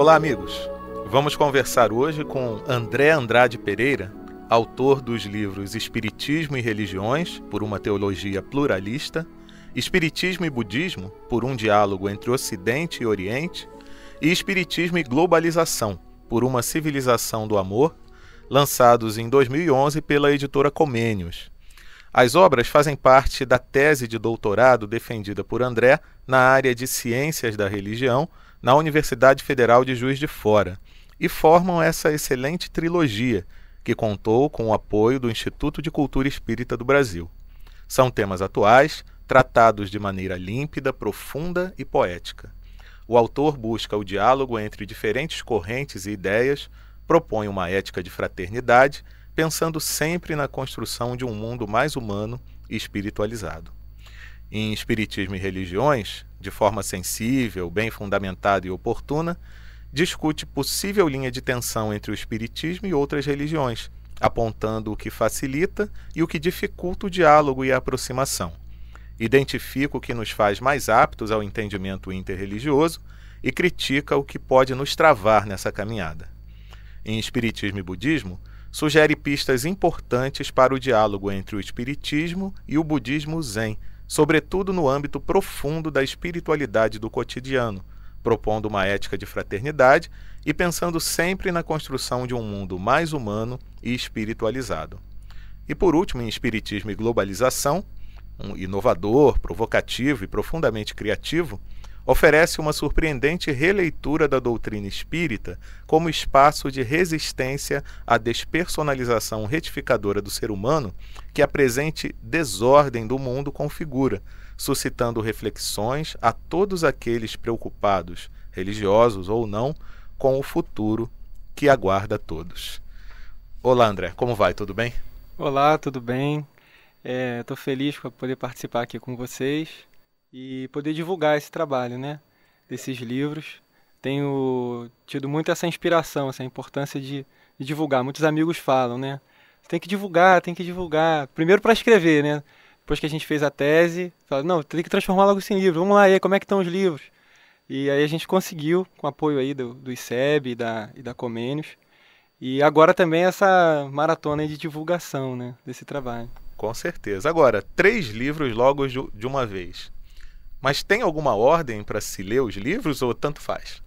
Olá, amigos! Vamos conversar hoje com André Andrade Pereira, autor dos livros Espiritismo e Religiões, por uma teologia pluralista, Espiritismo e Budismo, por um diálogo entre Ocidente e Oriente, e Espiritismo e Globalização, por uma civilização do amor, lançados em 2011 pela editora Comênios. As obras fazem parte da tese de doutorado defendida por André na área de Ciências da Religião na Universidade Federal de Juiz de Fora e formam essa excelente trilogia que contou com o apoio do Instituto de Cultura Espírita do Brasil. São temas atuais, tratados de maneira límpida, profunda e poética. O autor busca o diálogo entre diferentes correntes e ideias, propõe uma ética de fraternidade, pensando sempre na construção de um mundo mais humano e espiritualizado. Em Espiritismo e Religiões, de forma sensível, bem fundamentada e oportuna, discute possível linha de tensão entre o Espiritismo e outras religiões, apontando o que facilita e o que dificulta o diálogo e a aproximação. Identifica o que nos faz mais aptos ao entendimento interreligioso e critica o que pode nos travar nessa caminhada. Em Espiritismo e Budismo, sugere pistas importantes para o diálogo entre o Espiritismo e o Budismo Zen, sobretudo no âmbito profundo da espiritualidade do cotidiano, propondo uma ética de fraternidade e pensando sempre na construção de um mundo mais humano e espiritualizado. E por último, em Espiritismo e Globalização, um inovador, provocativo e profundamente criativo, oferece uma surpreendente releitura da doutrina espírita como espaço de resistência à despersonalização retificadora do ser humano que a presente desordem do mundo configura, suscitando reflexões a todos aqueles preocupados, religiosos ou não, com o futuro que aguarda todos. Olá, André, como vai? Tudo bem? Olá, tudo bem? Estou feliz por poder participar aqui com vocês e poder divulgar esse trabalho, né, desses livros. Tenho tido muito essa inspiração, essa importância de divulgar. Muitos amigos falam, né, tem que divulgar. Primeiro para escrever, né, depois que a gente fez a tese, fala, não, tem que transformar logo isso em livro. Vamos lá, aí, como é que estão os livros? E aí a gente conseguiu, com o apoio aí do ICEB e da Comênios. E agora também essa maratona de divulgação, né, desse trabalho. Com certeza. Agora, 3 livros logo de uma vez. Mas tem alguma ordem para se ler os livros ou tanto faz?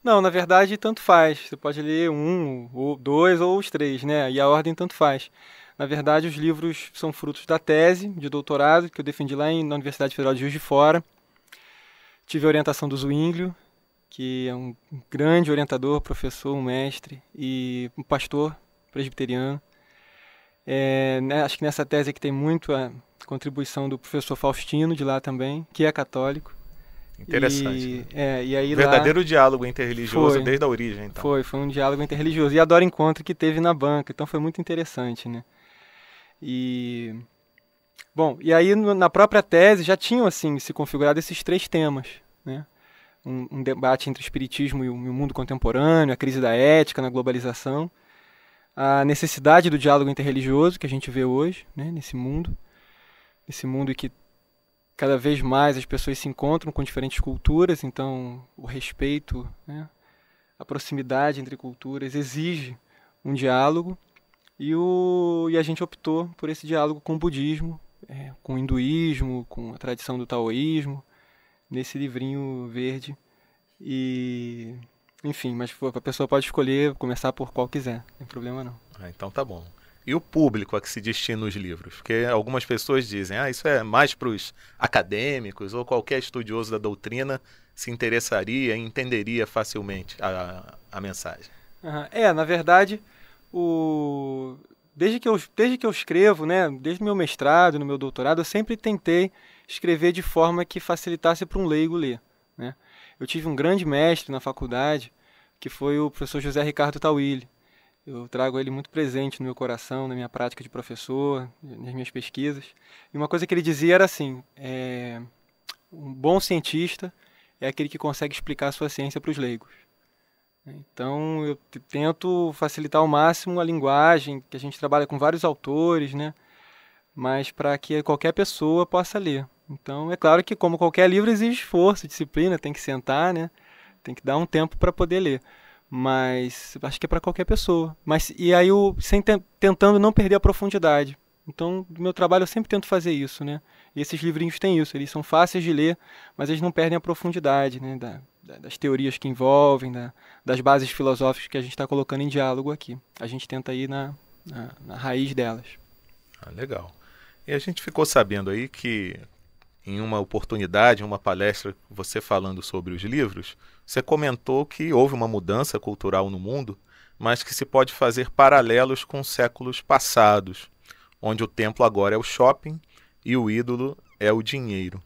Não, na verdade, tanto faz. Você pode ler 1, ou 2 ou os 3, né? E a ordem tanto faz. Na verdade, os livros são frutos da tese de doutorado que eu defendi lá na Universidade Federal de Juiz de Fora. Tive a orientação do Zwinglio, que é um grande orientador, professor, um mestre e um pastor presbiteriano. Acho que nessa tese aqui tem muito a contribuição do professor Faustino de lá também, que é católico. Interessante. E aí verdadeiro lá, diálogo interreligioso desde a origem, então. Foi um diálogo interreligioso. E adoro o encontro que teve na banca, então foi muito interessante, né? E aí na própria tese já tinham assim se configurado esses 3 temas, né? Um debate entre o espiritismo e o mundo contemporâneo, a crise da ética na globalização, a necessidade do diálogo interreligioso que a gente vê hoje, né, nesse mundo em que cada vez mais as pessoas se encontram com diferentes culturas, então o respeito, né, a proximidade entre culturas exige um diálogo e a gente optou por esse diálogo com o budismo, com o hinduísmo, com a tradição do taoísmo, nesse livrinho verde. E enfim, mas a pessoa pode escolher começar por qual quiser, não tem problema não. Então tá bom. E o público a que se destina os livros? Porque algumas pessoas dizem, isso é mais para os acadêmicos ou qualquer estudioso da doutrina se interessaria e entenderia facilmente a mensagem. Na verdade, desde que eu escrevo, né, desde meu mestrado, no meu doutorado, eu sempre tentei escrever de forma que facilitasse para um leigo ler, né? Eu tive um grande mestre na faculdade, que foi o professor José Ricardo Tawili. Eu trago ele muito presente no meu coração, na minha prática de professor, nas minhas pesquisas. E uma coisa que ele dizia era assim, um bom cientista é aquele que consegue explicar a sua ciência para os leigos. Então eu tento facilitar ao máximo a linguagem, que a gente trabalha com vários autores, né? Mas para que qualquer pessoa possa ler. Então é claro que como qualquer livro exige esforço, disciplina, tem que sentar, né? Tem que dar um tempo para poder ler. Mas acho que é para qualquer pessoa. Mas, e aí tentando não perder a profundidade. Então, no meu trabalho eu sempre tento fazer isso, né? E esses livrinhos têm isso, eles são fáceis de ler, mas eles não perdem a profundidade, né? Das teorias que envolvem, das bases filosóficas que a gente está colocando em diálogo aqui. A gente tenta ir na raiz delas. Legal. E a gente ficou sabendo aí que, em uma oportunidade, em uma palestra, você falando sobre os livros, você comentou que houve uma mudança cultural no mundo, mas que se pode fazer paralelos com séculos passados, onde o templo agora é o shopping e o ídolo é o dinheiro.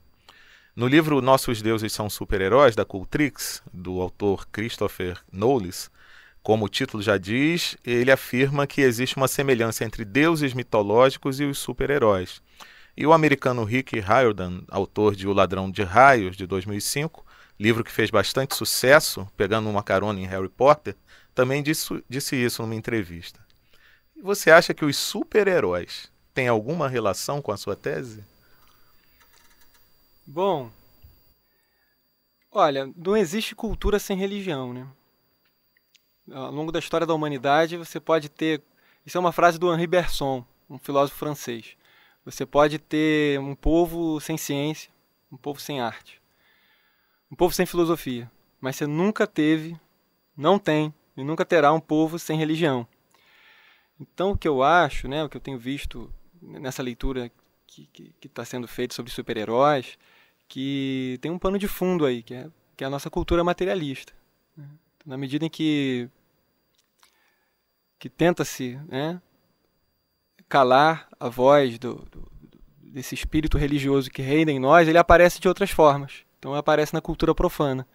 No livro Nossos Deuses São Super-Heróis, da Cultrix, do autor Christopher Knowles, como o título já diz, ele afirma que existe uma semelhança entre deuses mitológicos e os super-heróis. E o americano Rick Riordan, autor de O Ladrão de Raios, de 2005, livro que fez bastante sucesso, pegando uma carona em Harry Potter, também disse isso numa entrevista. E você acha que os super-heróis têm alguma relação com a sua tese? Bom, olha, não existe cultura sem religião, né? Ao longo da história da humanidade, você pode ter... Isso é uma frase do Henri Bergson, um filósofo francês. Você pode ter um povo sem ciência, um povo sem arte, um povo sem filosofia, mas você nunca teve, não tem e nunca terá um povo sem religião. Então, o que eu acho, né, o que eu tenho visto nessa leitura que está sendo feita sobre super-heróis, que tem um pano de fundo aí, que é a nossa cultura materialista. Na medida em que tenta-se, né, calar a voz desse espírito religioso que reina em nós, ele aparece de outras formas. Então aparece na cultura profana.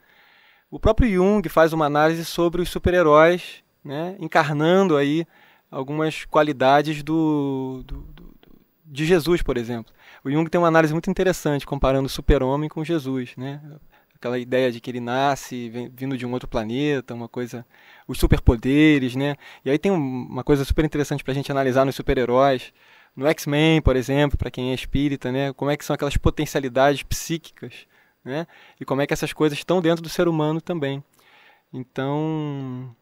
O próprio Jung faz uma análise sobre os super-heróis, né, encarnando aí algumas qualidades de Jesus, por exemplo. O Jung tem uma análise muito interessante comparando o super-homem com Jesus, né? Aquela ideia de que ele nasce vindo de um outro planeta, uma coisa, os superpoderes, né? E aí tem uma coisa super interessante para a gente analisar nos super-heróis. No X-Men, por exemplo, para quem é espírita, né? Como é que são aquelas potencialidades psíquicas, né? E como é que essas coisas estão dentro do ser humano também. Então,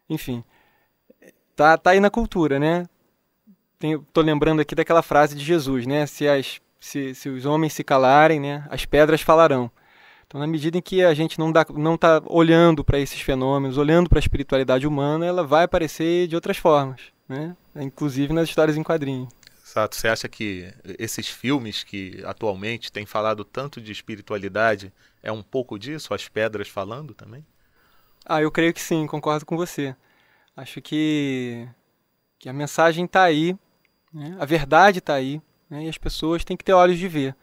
enfim, tá aí na cultura, né? Tô lembrando aqui daquela frase de Jesus, né? Se os homens se calarem, né, as pedras falarão. Então, na medida em que a gente não está olhando para esses fenômenos, olhando para a espiritualidade humana, ela vai aparecer de outras formas, né? Inclusive nas histórias em quadrinhos. Exato. Você acha que esses filmes que atualmente têm falado tanto de espiritualidade é um pouco disso, as pedras falando também? Eu creio que sim, concordo com você. Acho que a mensagem está aí, né? A verdade está aí, né? E as pessoas têm que ter olhos de ver.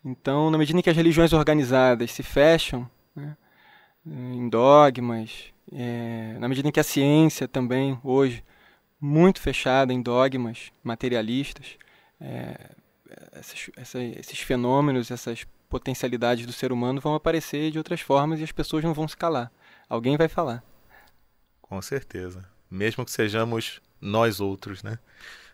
Então, na medida em que as religiões organizadas se fecham, né, em dogmas, na medida em que a ciência também, hoje, muito fechada em dogmas materialistas, esses fenômenos, essas potencialidades do ser humano vão aparecer de outras formas e as pessoas não vão se calar. Alguém vai falar. Com certeza. Mesmo que sejamos nós outros, né?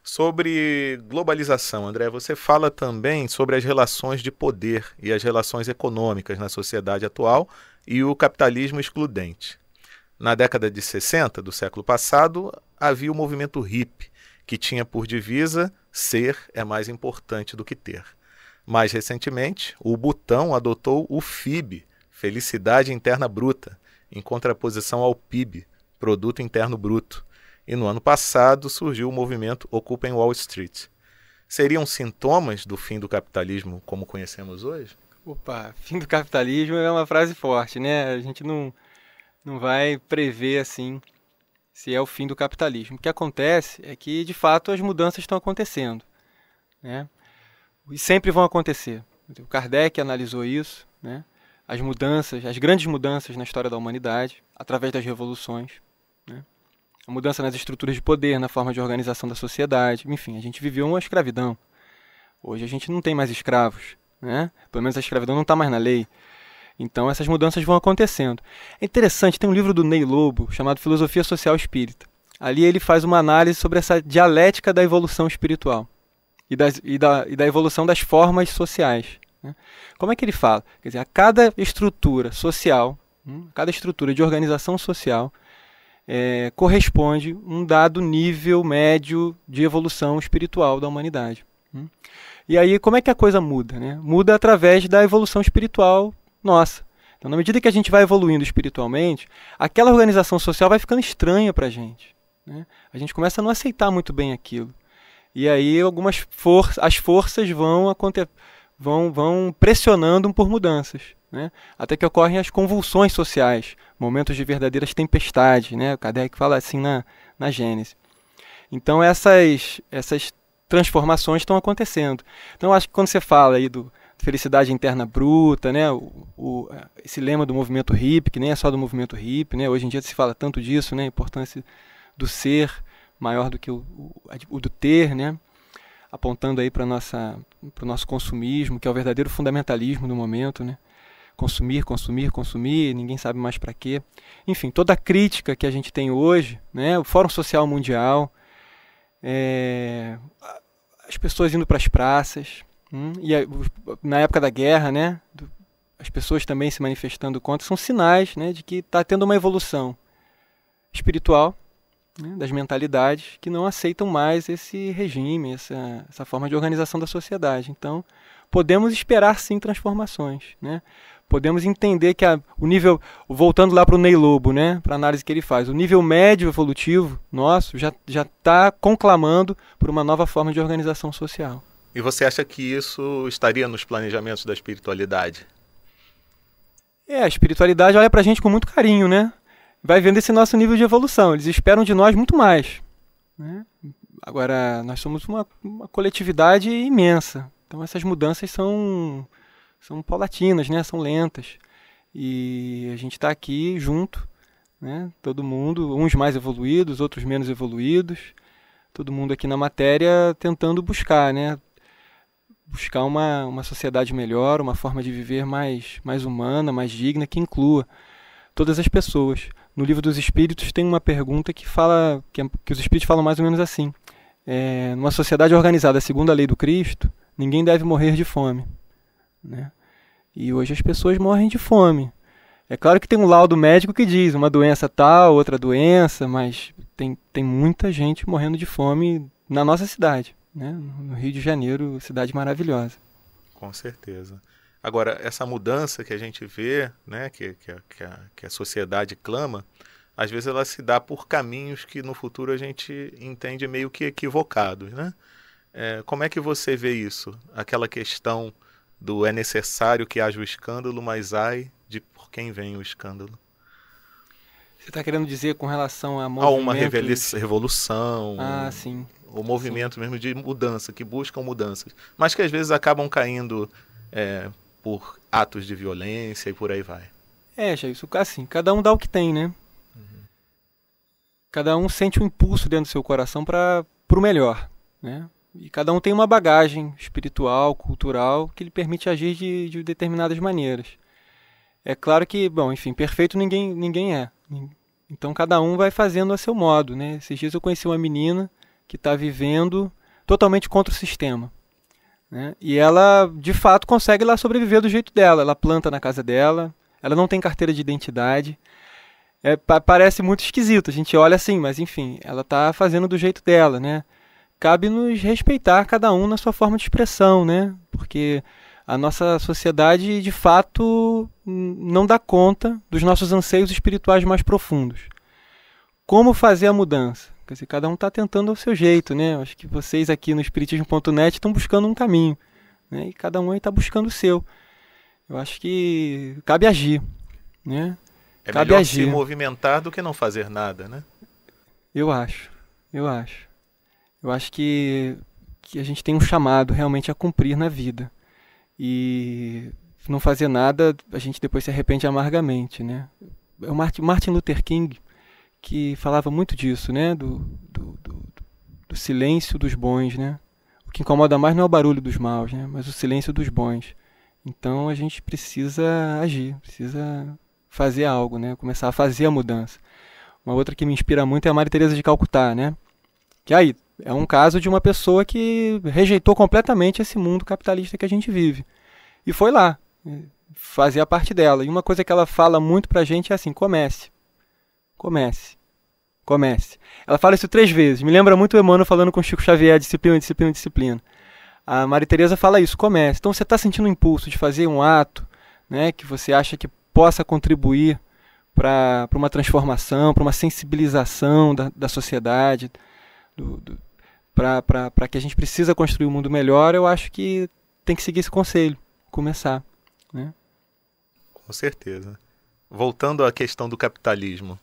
Sobre globalização, André, você fala também sobre as relações de poder e as relações econômicas na sociedade atual e o capitalismo excludente. Na década de 60 do século passado, havia o movimento hippie, que tinha por divisa ser é mais importante do que ter. Mais recentemente, o Butão adotou o FIB, Felicidade Interna Bruta, em contraposição ao PIB, Produto Interno Bruto. E no ano passado surgiu o movimento Occupy Wall Street. Seriam sintomas do fim do capitalismo como conhecemos hoje? Opa, fim do capitalismo é uma frase forte, né? A gente não vai prever assim se é o fim do capitalismo. O que acontece é que, de fato, as mudanças estão acontecendo, né? E sempre vão acontecer. O Kardec analisou isso, né? As mudanças, as grandes mudanças na história da humanidade, através das revoluções, né? A mudança nas estruturas de poder, na forma de organização da sociedade. Enfim, a gente viveu uma escravidão. Hoje a gente não tem mais escravos, né? Pelo menos a escravidão não está mais na lei. Então essas mudanças vão acontecendo. É interessante, tem um livro do Ney Lobo chamado Filosofia Social Espírita. Ali ele faz uma análise sobre essa dialética da evolução espiritual e da evolução das formas sociais, né? Como é que ele fala? Quer dizer, a cada estrutura social, cada estrutura de organização social, corresponde um dado nível médio de evolução espiritual da humanidade. E aí, como é que a coisa muda, né? Muda através da evolução espiritual nossa. Então, na medida que a gente vai evoluindo espiritualmente, aquela organização social vai ficando estranha para a gente, né? A gente começa a não aceitar muito bem aquilo. E aí, as forças vão pressionando por mudanças, né? Até que ocorrem as convulsões sociais, momentos de verdadeiras tempestades, né? O Kardec fala assim na Gênese. Então essas transformações estão acontecendo. Então acho que quando você fala aí do felicidade interna bruta, né? Esse lema do movimento hippie, que nem é só do movimento hippie, né? Hoje em dia se fala tanto disso, né? A importância do ser maior do que o do ter, né? Apontando aí para o nosso consumismo, que é o verdadeiro fundamentalismo do momento, né? Consumir, consumir, consumir, ninguém sabe mais para quê. Enfim, toda a crítica que a gente tem hoje, né? O Fórum Social Mundial, as pessoas indo para as praças, e na época da guerra, né? As pessoas também se manifestando contra, são sinais, né? De que está tendo uma evolução espiritual, né, das mentalidades que não aceitam mais esse regime, essa forma de organização da sociedade. Então, podemos esperar sim transformações, né? Podemos entender que o nível, voltando lá para o Ney Lobo, né, para a análise que ele faz, o nível médio evolutivo nosso já está conclamando por uma nova forma de organização social. E você acha que isso estaria nos planejamentos da espiritualidade? A espiritualidade olha para a gente com muito carinho, né? Vai vendo esse nosso nível de evolução. Eles esperam de nós muito mais, né? Agora, nós somos uma coletividade imensa. Então, essas mudanças são paulatinas, né? São lentas. E a gente está aqui junto, né? Todo mundo, uns mais evoluídos, outros menos evoluídos. Todo mundo aqui na matéria tentando buscar, né? Buscar uma sociedade melhor, uma forma de viver mais humana, mais digna, que inclua todas as pessoas. No Livro dos Espíritos tem uma pergunta que fala que os Espíritos falam mais ou menos assim: numa sociedade organizada segundo a lei do Cristo, ninguém deve morrer de fome, né? E hoje as pessoas morrem de fome. É claro que tem um laudo médico que diz uma doença tal, outra doença, mas tem muita gente morrendo de fome na nossa cidade, né? No Rio de Janeiro, cidade maravilhosa. Com certeza. Agora, essa mudança que a gente vê, né, que a sociedade clama, às vezes ela se dá por caminhos que no futuro a gente entende meio que equivocados, né? Como é que você vê isso? Aquela questão do é necessário que haja o escândalo, mas ai de por quem vem o escândalo. Você está querendo dizer com relação a uma revolução, sim. O movimento mesmo de mudança, que buscam mudanças, mas que às vezes acabam caindo por atos de violência e por aí vai. Isso assim, cada um dá o que tem, né? Cada um sente um impulso dentro do seu coração para o melhor, né? E cada um tem uma bagagem espiritual, cultural, que lhe permite agir de determinadas maneiras. É claro que, perfeito ninguém é. Então cada um vai fazendo a seu modo, né? Esses dias eu conheci uma menina que está vivendo totalmente contra o sistema, né? E ela, de fato, consegue lá sobreviver do jeito dela. Ela planta na casa dela, ela não tem carteira de identidade. Parece muito esquisito, a gente olha assim, mas enfim, ela está fazendo do jeito dela, né? Cabe nos respeitar cada um na sua forma de expressão, né? Porque a nossa sociedade, de fato, não dá conta dos nossos anseios espirituais mais profundos. Como fazer a mudança? Quer dizer, cada um está tentando ao seu jeito, né? Acho que vocês aqui no Espiritismo.net estão buscando um caminho, né? E cada um aí está buscando o seu. Eu acho que cabe agir, né? Cabe melhor agir. Se movimentar do que não fazer nada, né? Eu acho. Eu acho que a gente tem um chamado realmente a cumprir na vida. E não fazer nada, a gente depois se arrepende amargamente, né? É o Martin Luther King que falava muito disso, né? Do silêncio dos bons, né? O que incomoda mais não é o barulho dos maus, né? Mas o silêncio dos bons. Então a gente precisa agir, precisa fazer algo, né? Começar a fazer a mudança. Uma outra que me inspira muito é a Maria Teresa de Calcutá, né? Que aí é um caso de uma pessoa que rejeitou completamente esse mundo capitalista que a gente vive. E foi lá, fazer a parte dela. E uma coisa que ela fala muito pra gente é assim: comece. Comece. Comece. Ela fala isso 3 vezes. Me lembra muito o Emmanuel falando com o Chico Xavier: disciplina, disciplina, disciplina. A Maria Teresa fala isso: comece. Então você está sentindo o impulso de fazer um ato, né, que você acha que possa contribuir para uma transformação, para uma sensibilização da sociedade, para que a gente precisa construir um mundo melhor, eu acho que tem que seguir esse conselho, começar. Né? Com certeza. Voltando à questão do capitalismo.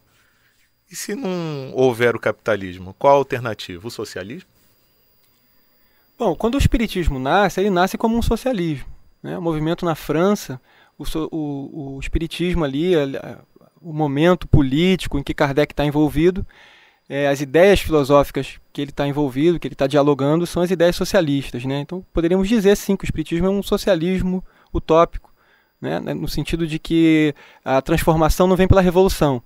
E se não houver o capitalismo, qual a alternativa? O socialismo? Bom, quando o espiritismo nasce, ele nasce como um socialismo. Né? O movimento na França, o espiritismo ali, o momento político em que Kardec está envolvido, as ideias filosóficas que ele está envolvido, que ele está dialogando, são as ideias socialistas. Né? Então, poderíamos dizer, sim, que o espiritismo é um socialismo utópico, né? No sentido de que a transformação não vem pela revolução,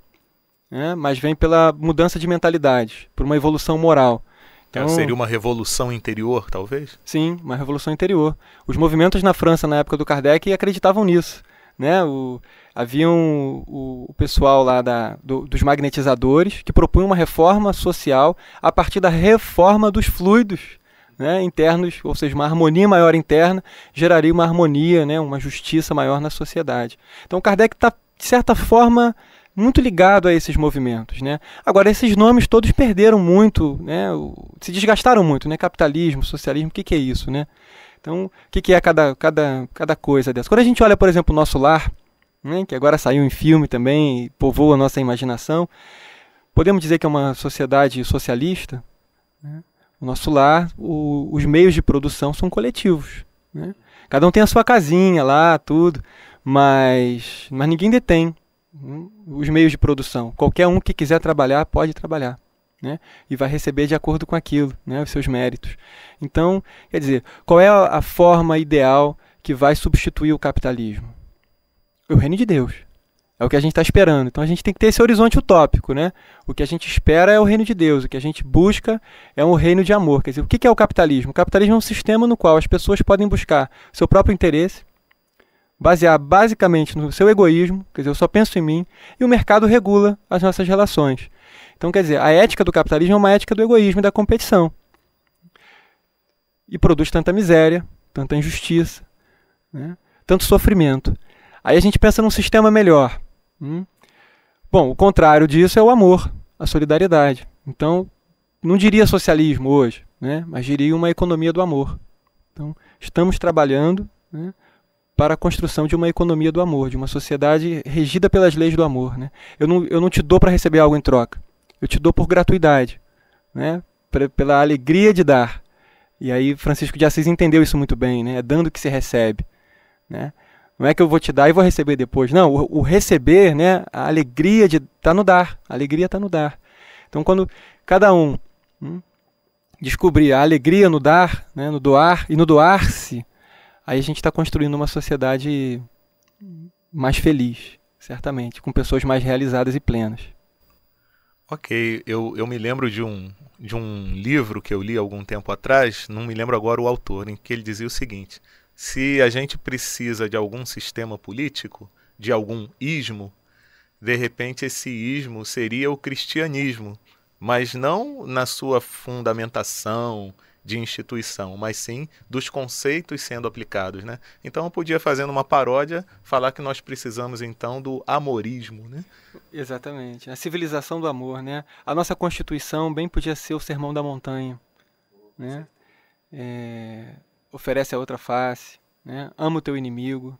né? Mas vem pela mudança de mentalidade, por uma evolução moral. Então, seria uma revolução interior, talvez? Sim, uma revolução interior. Os movimentos na França, na época do Kardec, acreditavam nisso. Né? Havia o pessoal lá dos magnetizadores que propunham uma reforma social a partir da reforma dos fluidos, né, internos, ou seja, uma harmonia maior interna geraria uma harmonia, né, uma justiça maior na sociedade. Então Kardec está, de certa forma, muito ligado a esses movimentos. Né? Agora, esses nomes todos perderam muito, né, se desgastaram muito. Né? Capitalismo, socialismo, o que é isso? Né? Então, o que é cada coisa dessa? Quando a gente olha, por exemplo, o Nosso Lar, né, que agora saiu em filme também e povoa a nossa imaginação, podemos dizer que é uma sociedade socialista? Né? O Nosso Lar, os meios de produção são coletivos. Né? Cada um tem a sua casinha lá, tudo, mas ninguém detém os meios de produção. Qualquer um que quiser trabalhar, pode trabalhar. Né? E vai receber de acordo com aquilo, né? Os seus méritos. Então, quer dizer, qual é a forma ideal que vai substituir o capitalismo? O reino de Deus. É o que a gente está esperando. Então a gente tem que ter esse horizonte utópico. Né? O que a gente espera é o reino de Deus. O que a gente busca é um reino de amor. Quer dizer, o que é o capitalismo? O capitalismo é um sistema no qual as pessoas podem buscar seu próprio interesse, basear basicamente no seu egoísmo, quer dizer, eu só penso em mim, e o mercado regula as nossas relações. Então, quer dizer, a ética do capitalismo é uma ética do egoísmo e da competição. E produz tanta miséria, tanta injustiça, né? Tanto sofrimento. Aí a gente pensa num sistema melhor. Bom, o contrário disso é o amor, a solidariedade. Então, não diria socialismo hoje, né? Mas diria uma economia do amor. Então, estamos trabalhando, né, para a construção de uma economia do amor, de uma sociedade regida pelas leis do amor. Né? Eu não te dou para receber algo em troca. Eu te dou por gratuidade, né? Pela alegria de dar. E aí Francisco de Assis entendeu isso muito bem. Né? É dando que se recebe. Né? Não é que eu vou te dar e vou receber depois. Não, o receber, né? A alegria está no dar. A alegria está no dar. Então, quando cada um descobrir a alegria no dar, né? No doar e no doar-se, aí a gente está construindo uma sociedade mais feliz, certamente, com pessoas mais realizadas e plenas. Ok, eu me lembro de um livro que eu li algum tempo atrás, não me lembro agora o autor, em que ele dizia o seguinte: se a gente precisa de algum sistema político, de algum ismo, de repente esse ismo seria o cristianismo, mas não na sua fundamentação de instituição, mas sim dos conceitos sendo aplicados, né? Então eu podia, fazendo uma paródia, falar que nós precisamos então do amorismo, né? Exatamente, a civilização do amor, né? A nossa Constituição bem podia ser o Sermão da Montanha, né? Oferece a outra face, né? Ama o teu inimigo,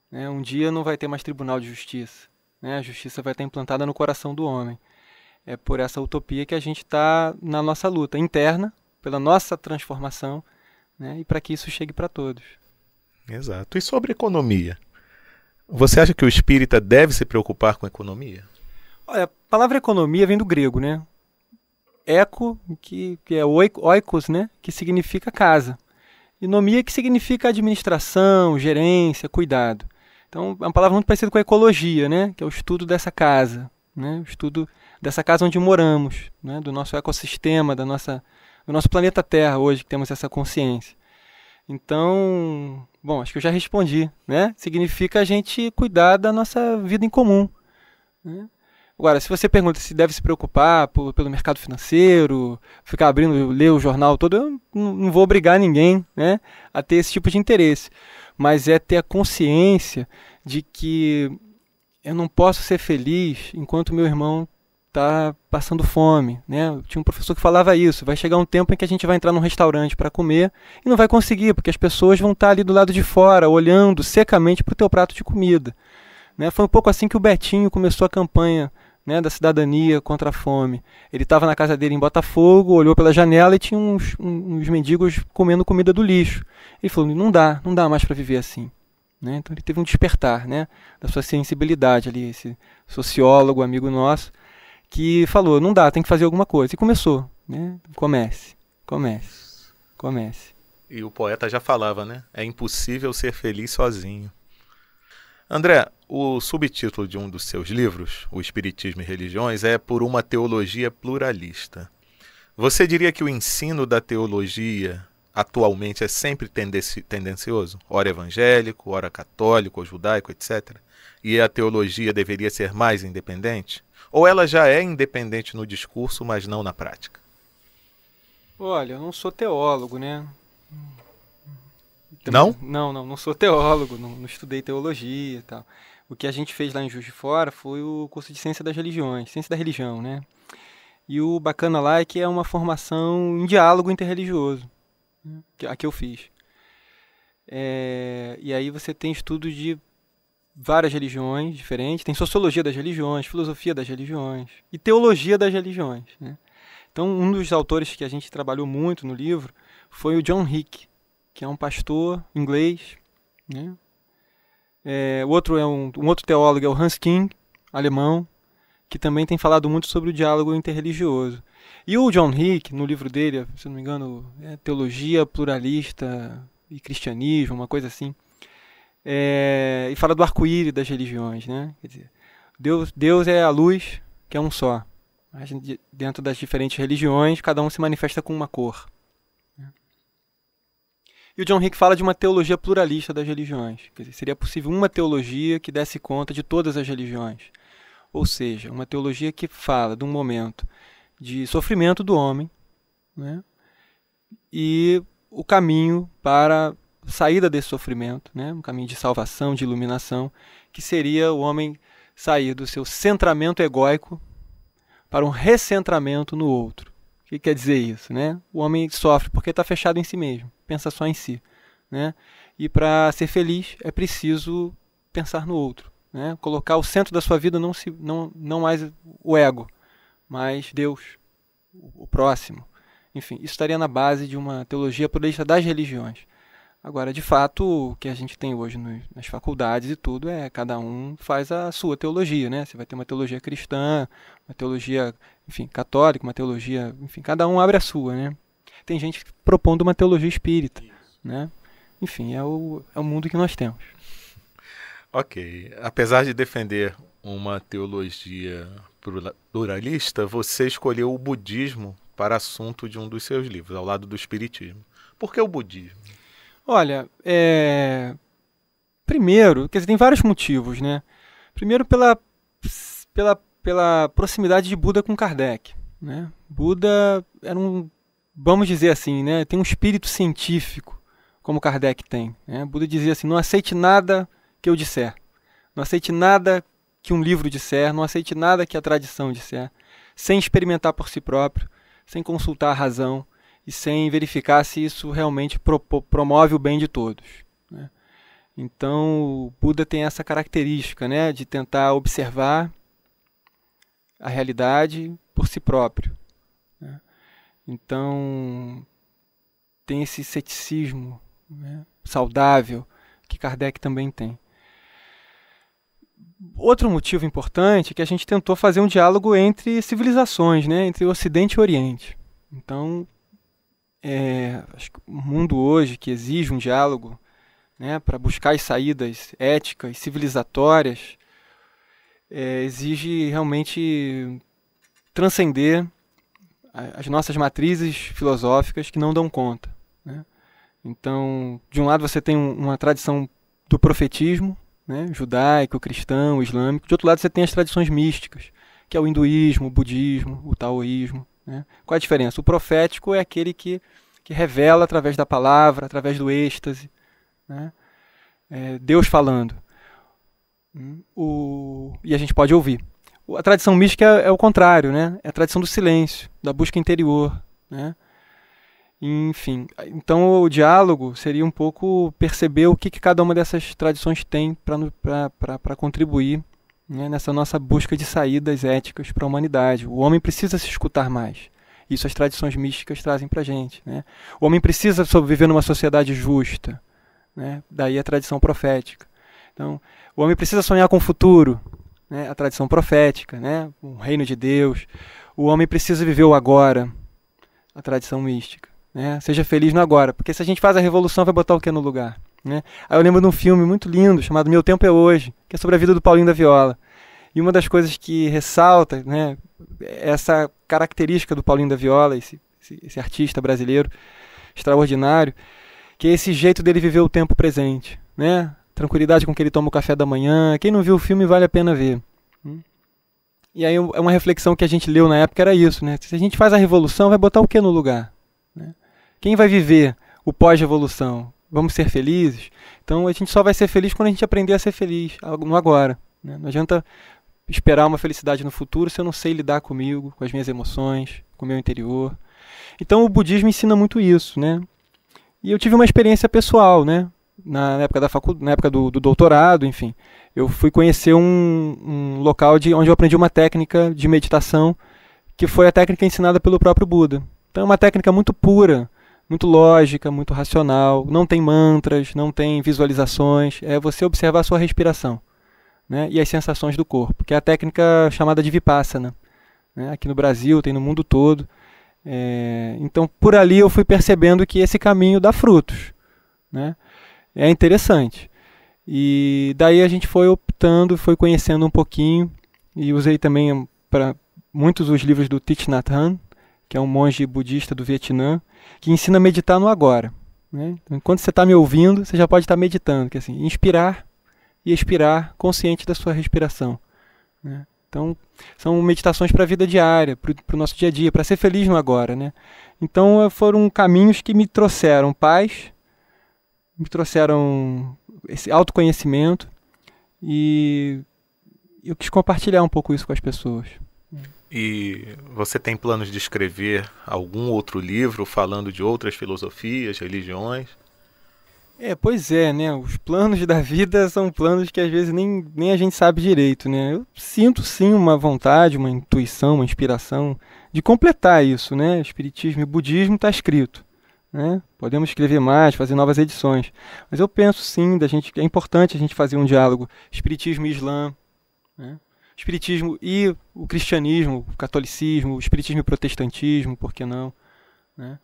né? Um dia não vai ter mais tribunal de justiça, né? A justiça vai estar implantada no coração do homem. É por essa utopia que a gente está na nossa luta interna, pela nossa transformação, né, e para que isso chegue para todos. Exato. E sobre economia? Você acha que o espírita deve se preocupar com economia? Olha, a palavra economia vem do grego, né? Eco, que é oikos, né, que significa casa. E nomia, que significa administração, gerência, cuidado. Então, é uma palavra muito parecida com a ecologia, né, que é o estudo dessa casa, né, o estudo dessa casa onde moramos, né, do nosso ecossistema, do nosso planeta Terra hoje, que temos essa consciência. Então, bom, acho que eu já respondi, né? Significa a gente cuidar da nossa vida em comum, né? Agora, se você pergunta se deve se preocupar pelo mercado financeiro, ficar abrindo, ler o jornal todo, eu não vou obrigar ninguém, né, a ter esse tipo de interesse. Mas é ter a consciência de que eu não posso ser feliz enquanto meu irmão está passando fome, né? Tinha um professor que falava isso. Vai chegar um tempo em que a gente vai entrar num restaurante para comer e não vai conseguir, porque as pessoas vão estar ali do lado de fora, olhando secamente para o teu prato de comida, né? Foi um pouco assim que o Betinho começou a campanha, né, da cidadania contra a fome. Ele estava na casa dele em Botafogo, olhou pela janela e tinha uns mendigos comendo comida do lixo. Ele falou, não dá mais para viver assim, né? Então ele teve um despertar, né, da sua sensibilidade ali, esse sociólogo, amigo nosso, que falou, não dá, tem que fazer alguma coisa. E começou, né? Comece. E o poeta já falava, né? É impossível ser feliz sozinho. André, o subtítulo de um dos seus livros, O Espiritismo e Religiões, é Por uma Teologia Pluralista. Você diria que o ensino da teologia atualmente é sempre tendencioso? Ora evangélico, ora católico, ou judaico, etc. E a teologia deveria ser mais independente? Ou ela já é independente no discurso, mas não na prática? Olha, eu não sou teólogo, né? Não? Não sou teólogo, não estudei teologia e tal. O que a gente fez lá em Juiz de Fora foi o curso de Ciência das Religiões, Ciência da Religião, né? E o bacana lá é que é uma formação em diálogo interreligioso, né? A que eu fiz. E aí você tem estudos de várias religiões diferentes, tem sociologia das religiões, filosofia das religiões e teologia das religiões, né? Então, um dos autores que a gente trabalhou muito no livro foi o John Hick, que é um pastor inglês, né? O outro é um outro teólogo, é o Hans King, alemão, que também tem falado muito sobre o diálogo interreligioso. E o John Hick, no livro dele, se não me engano, é Teologia Pluralista e Cristianismo, uma coisa assim, e fala do arco-íris das religiões, né? Quer dizer, Deus é a luz, que é um só. Mas dentro das diferentes religiões, cada um se manifesta com uma cor. E o John Hick fala de uma teologia pluralista das religiões. Quer dizer, seria possível uma teologia que desse conta de todas as religiões. Ou seja, uma teologia que fala de um momento de sofrimento do homem, né? E o caminho para a saída desse sofrimento, né? Um caminho de salvação, de iluminação, que seria o homem sair do seu centramento egóico para um recentramento no outro. O que quer dizer isso, né? O homem sofre porque está fechado em si mesmo, pensa só em si, né? E para ser feliz é preciso pensar no outro, né? Colocar o centro da sua vida não mais o ego, mas Deus, o próximo. Enfim, isso estaria na base de uma teologia pluralista das religiões. Agora, de fato, o que a gente tem hoje nas faculdades e tudo é cada um faz a sua teologia, né? Você vai ter uma teologia cristã, uma teologia, enfim, católica, uma teologia, enfim, cada um abre a sua, né? Tem gente propondo uma teologia espírita, né? Enfim, é o mundo que nós temos. Ok. Apesar de defender uma teologia pluralista, você escolheu o budismo para assunto de um dos seus livros, ao lado do espiritismo. Por que o budismo? Olha, primeiro, quer dizer, tem vários motivos, né? Primeiro pela proximidade de Buda com Kardec, né? Buda era vamos dizer assim, né? Tem um espírito científico, como Kardec tem, né? Buda dizia assim, não aceite nada que eu disser, não aceite nada que um livro disser, não aceite nada que a tradição disser, sem experimentar por si próprio, sem consultar a razão, e sem verificar se isso realmente promove o bem de todos, né? Então, o Buda tem essa característica, né, de tentar observar a realidade por si próprio, né? Então, tem esse ceticismo, né, saudável que Kardec também tem. Outro motivo importante é que a gente tentou fazer um diálogo entre civilizações, né, entre Ocidente e Oriente. Então, acho que o mundo hoje que exige um diálogo, né, para buscar as saídas éticas, civilizatórias, exige realmente transcender as nossas matrizes filosóficas que não dão conta, né? Então, de um lado você tem uma tradição do profetismo, né, judaico, cristão, islâmico. De outro lado você tem as tradições místicas, que é o hinduísmo, o budismo, o taoísmo. Né? Qual a diferença? O profético é aquele que revela através da palavra, através do êxtase, né? Deus falando. E a gente pode ouvir. A tradição mística é o contrário, né? É a tradição do silêncio, da busca interior, né? Enfim, então o diálogo seria um pouco perceber o que cada uma dessas tradições tem para contribuir, né, nessa nossa busca de saídas éticas para a humanidade. O homem precisa se escutar mais. Isso as tradições místicas trazem para a gente. Né? O homem precisa sobreviver numa sociedade justa. Né? Daí a tradição profética. Então, o homem precisa sonhar com o futuro. Né? A tradição profética, né? Um reino de Deus. O homem precisa viver o agora. A tradição mística. Né? Seja feliz no agora, porque se a gente faz a revolução, vai botar o que no lugar? Né? Aí eu lembro de um filme muito lindo, chamado Meu Tempo é Hoje, que é sobre a vida do Paulinho da Viola. E uma das coisas que ressalta, né, essa característica do Paulinho da Viola, esse artista brasileiro extraordinário, que é esse jeito dele viver o tempo presente. Né? Tranquilidade com que ele toma o café da manhã. Quem não viu o filme, vale a pena ver. E aí uma reflexão que a gente leu na época era isso. Né? Se a gente faz a revolução, vai botar o que no lugar? Né? Quem vai viver o pós-revolução? Vamos ser felizes? Então a gente só vai ser feliz quando a gente aprender a ser feliz, no agora. Né? Não adianta esperar uma felicidade no futuro se eu não sei lidar comigo, com as minhas emoções, com o meu interior. Então o budismo ensina muito isso. Né? E eu tive uma experiência pessoal, né? Na época da na época do doutorado, enfim. Eu fui conhecer um local onde eu aprendi uma técnica de meditação, que foi a técnica ensinada pelo próprio Buda. Então é uma técnica muito pura, muito lógica, muito racional, não tem mantras, não tem visualizações, é você observar a sua respiração, né, e as sensações do corpo, que é a técnica chamada de Vipassana. Né, aqui no Brasil, tem no mundo todo. Então, por ali eu fui percebendo que esse caminho dá frutos. Né, é interessante. E daí a gente foi optando, foi conhecendo um pouquinho, e usei também para muitos os livros do Thich Nhat Hanh, que é um monge budista do Vietnã, que ensina a meditar no agora. Né? Então, enquanto você está me ouvindo, você já pode estar meditando, que é assim, inspirar e expirar consciente da sua respiração. Né? Então, são meditações para a vida diária, para o nosso dia a dia, para ser feliz no agora. Né? Então, foram caminhos que me trouxeram paz, me trouxeram esse autoconhecimento, e eu quis compartilhar um pouco isso com as pessoas. E você tem planos de escrever algum outro livro falando de outras filosofias, religiões? Pois é, né? Os planos da vida são planos que às vezes nem a gente sabe direito, né? Eu sinto sim uma vontade, uma intuição, uma inspiração de completar isso, né? Espiritismo e budismo está escrito, né? Podemos escrever mais, fazer novas edições. Mas eu penso sim, é importante a gente fazer um diálogo Espiritismo e Islã, né? Espiritismo e o cristianismo, o catolicismo, o espiritismo e o protestantismo, por que não? Né?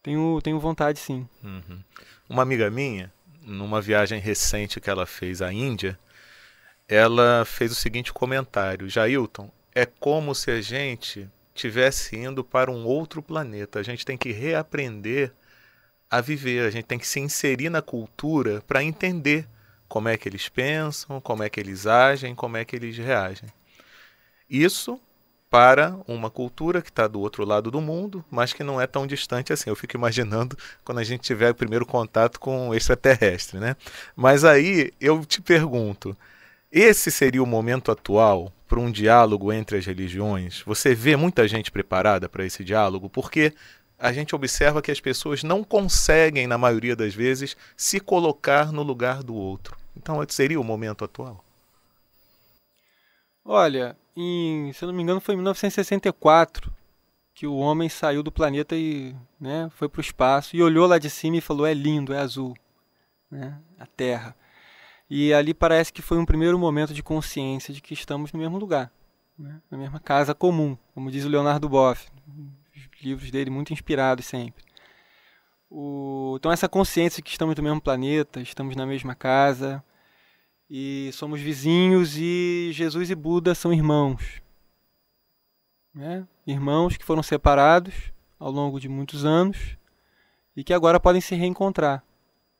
Tenho vontade, sim. Uhum. Uma amiga minha, numa viagem recente que ela fez à Índia, ela fez o seguinte comentário: Jailton, é como se a gente estivesse indo para um outro planeta. A gente tem que reaprender a viver, a gente tem que se inserir na cultura para entender como é que eles pensam, como é que eles agem, como é que eles reagem. Isso para uma cultura que está do outro lado do mundo, mas que não é tão distante assim. Eu fico imaginando quando a gente tiver o primeiro contato com o extraterrestre, né? Mas aí eu te pergunto, esse seria o momento atual para um diálogo entre as religiões? Você vê muita gente preparada para esse diálogo? Porque a gente observa que as pessoas não conseguem, na maioria das vezes, se colocar no lugar do outro. Então, seria o momento atual? Olha, se eu não me engano, foi em 1964 que o homem saiu do planeta e, né, foi para o espaço e olhou lá de cima e falou: é lindo, é azul, né, a Terra. E ali parece que foi um primeiro momento de consciência de que estamos no mesmo lugar, né, na mesma casa comum, como diz o Leonardo Boff, os livros dele muito inspirados sempre. Então essa consciência de que estamos no mesmo planeta, estamos na mesma casa e somos vizinhos, e Jesus e Buda são irmãos, né? Irmãos que foram separados ao longo de muitos anos e que agora podem se reencontrar,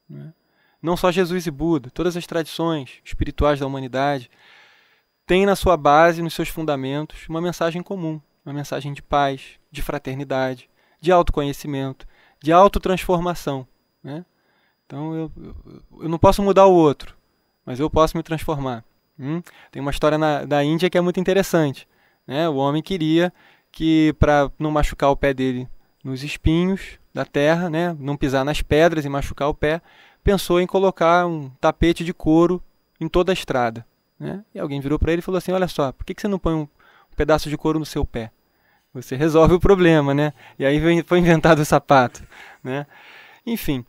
né? Não só Jesus e Buda, todas as tradições espirituais da humanidade têm na sua base, nos seus fundamentos, uma mensagem comum, uma mensagem de paz, de fraternidade, de autoconhecimento, de autotransformação, né? Então eu não posso mudar o outro, mas eu posso me transformar. Tem uma história da Índia que é muito interessante, né? O homem queria que, para não machucar o pé dele nos espinhos da terra, né, não pisar nas pedras e machucar o pé, pensou em colocar um tapete de couro em toda a estrada, né? E alguém virou para ele e falou assim: olha só, por que você não põe um pedaço de couro no seu pé? Você resolve o problema, né? E aí foi inventado o sapato, né? Enfim,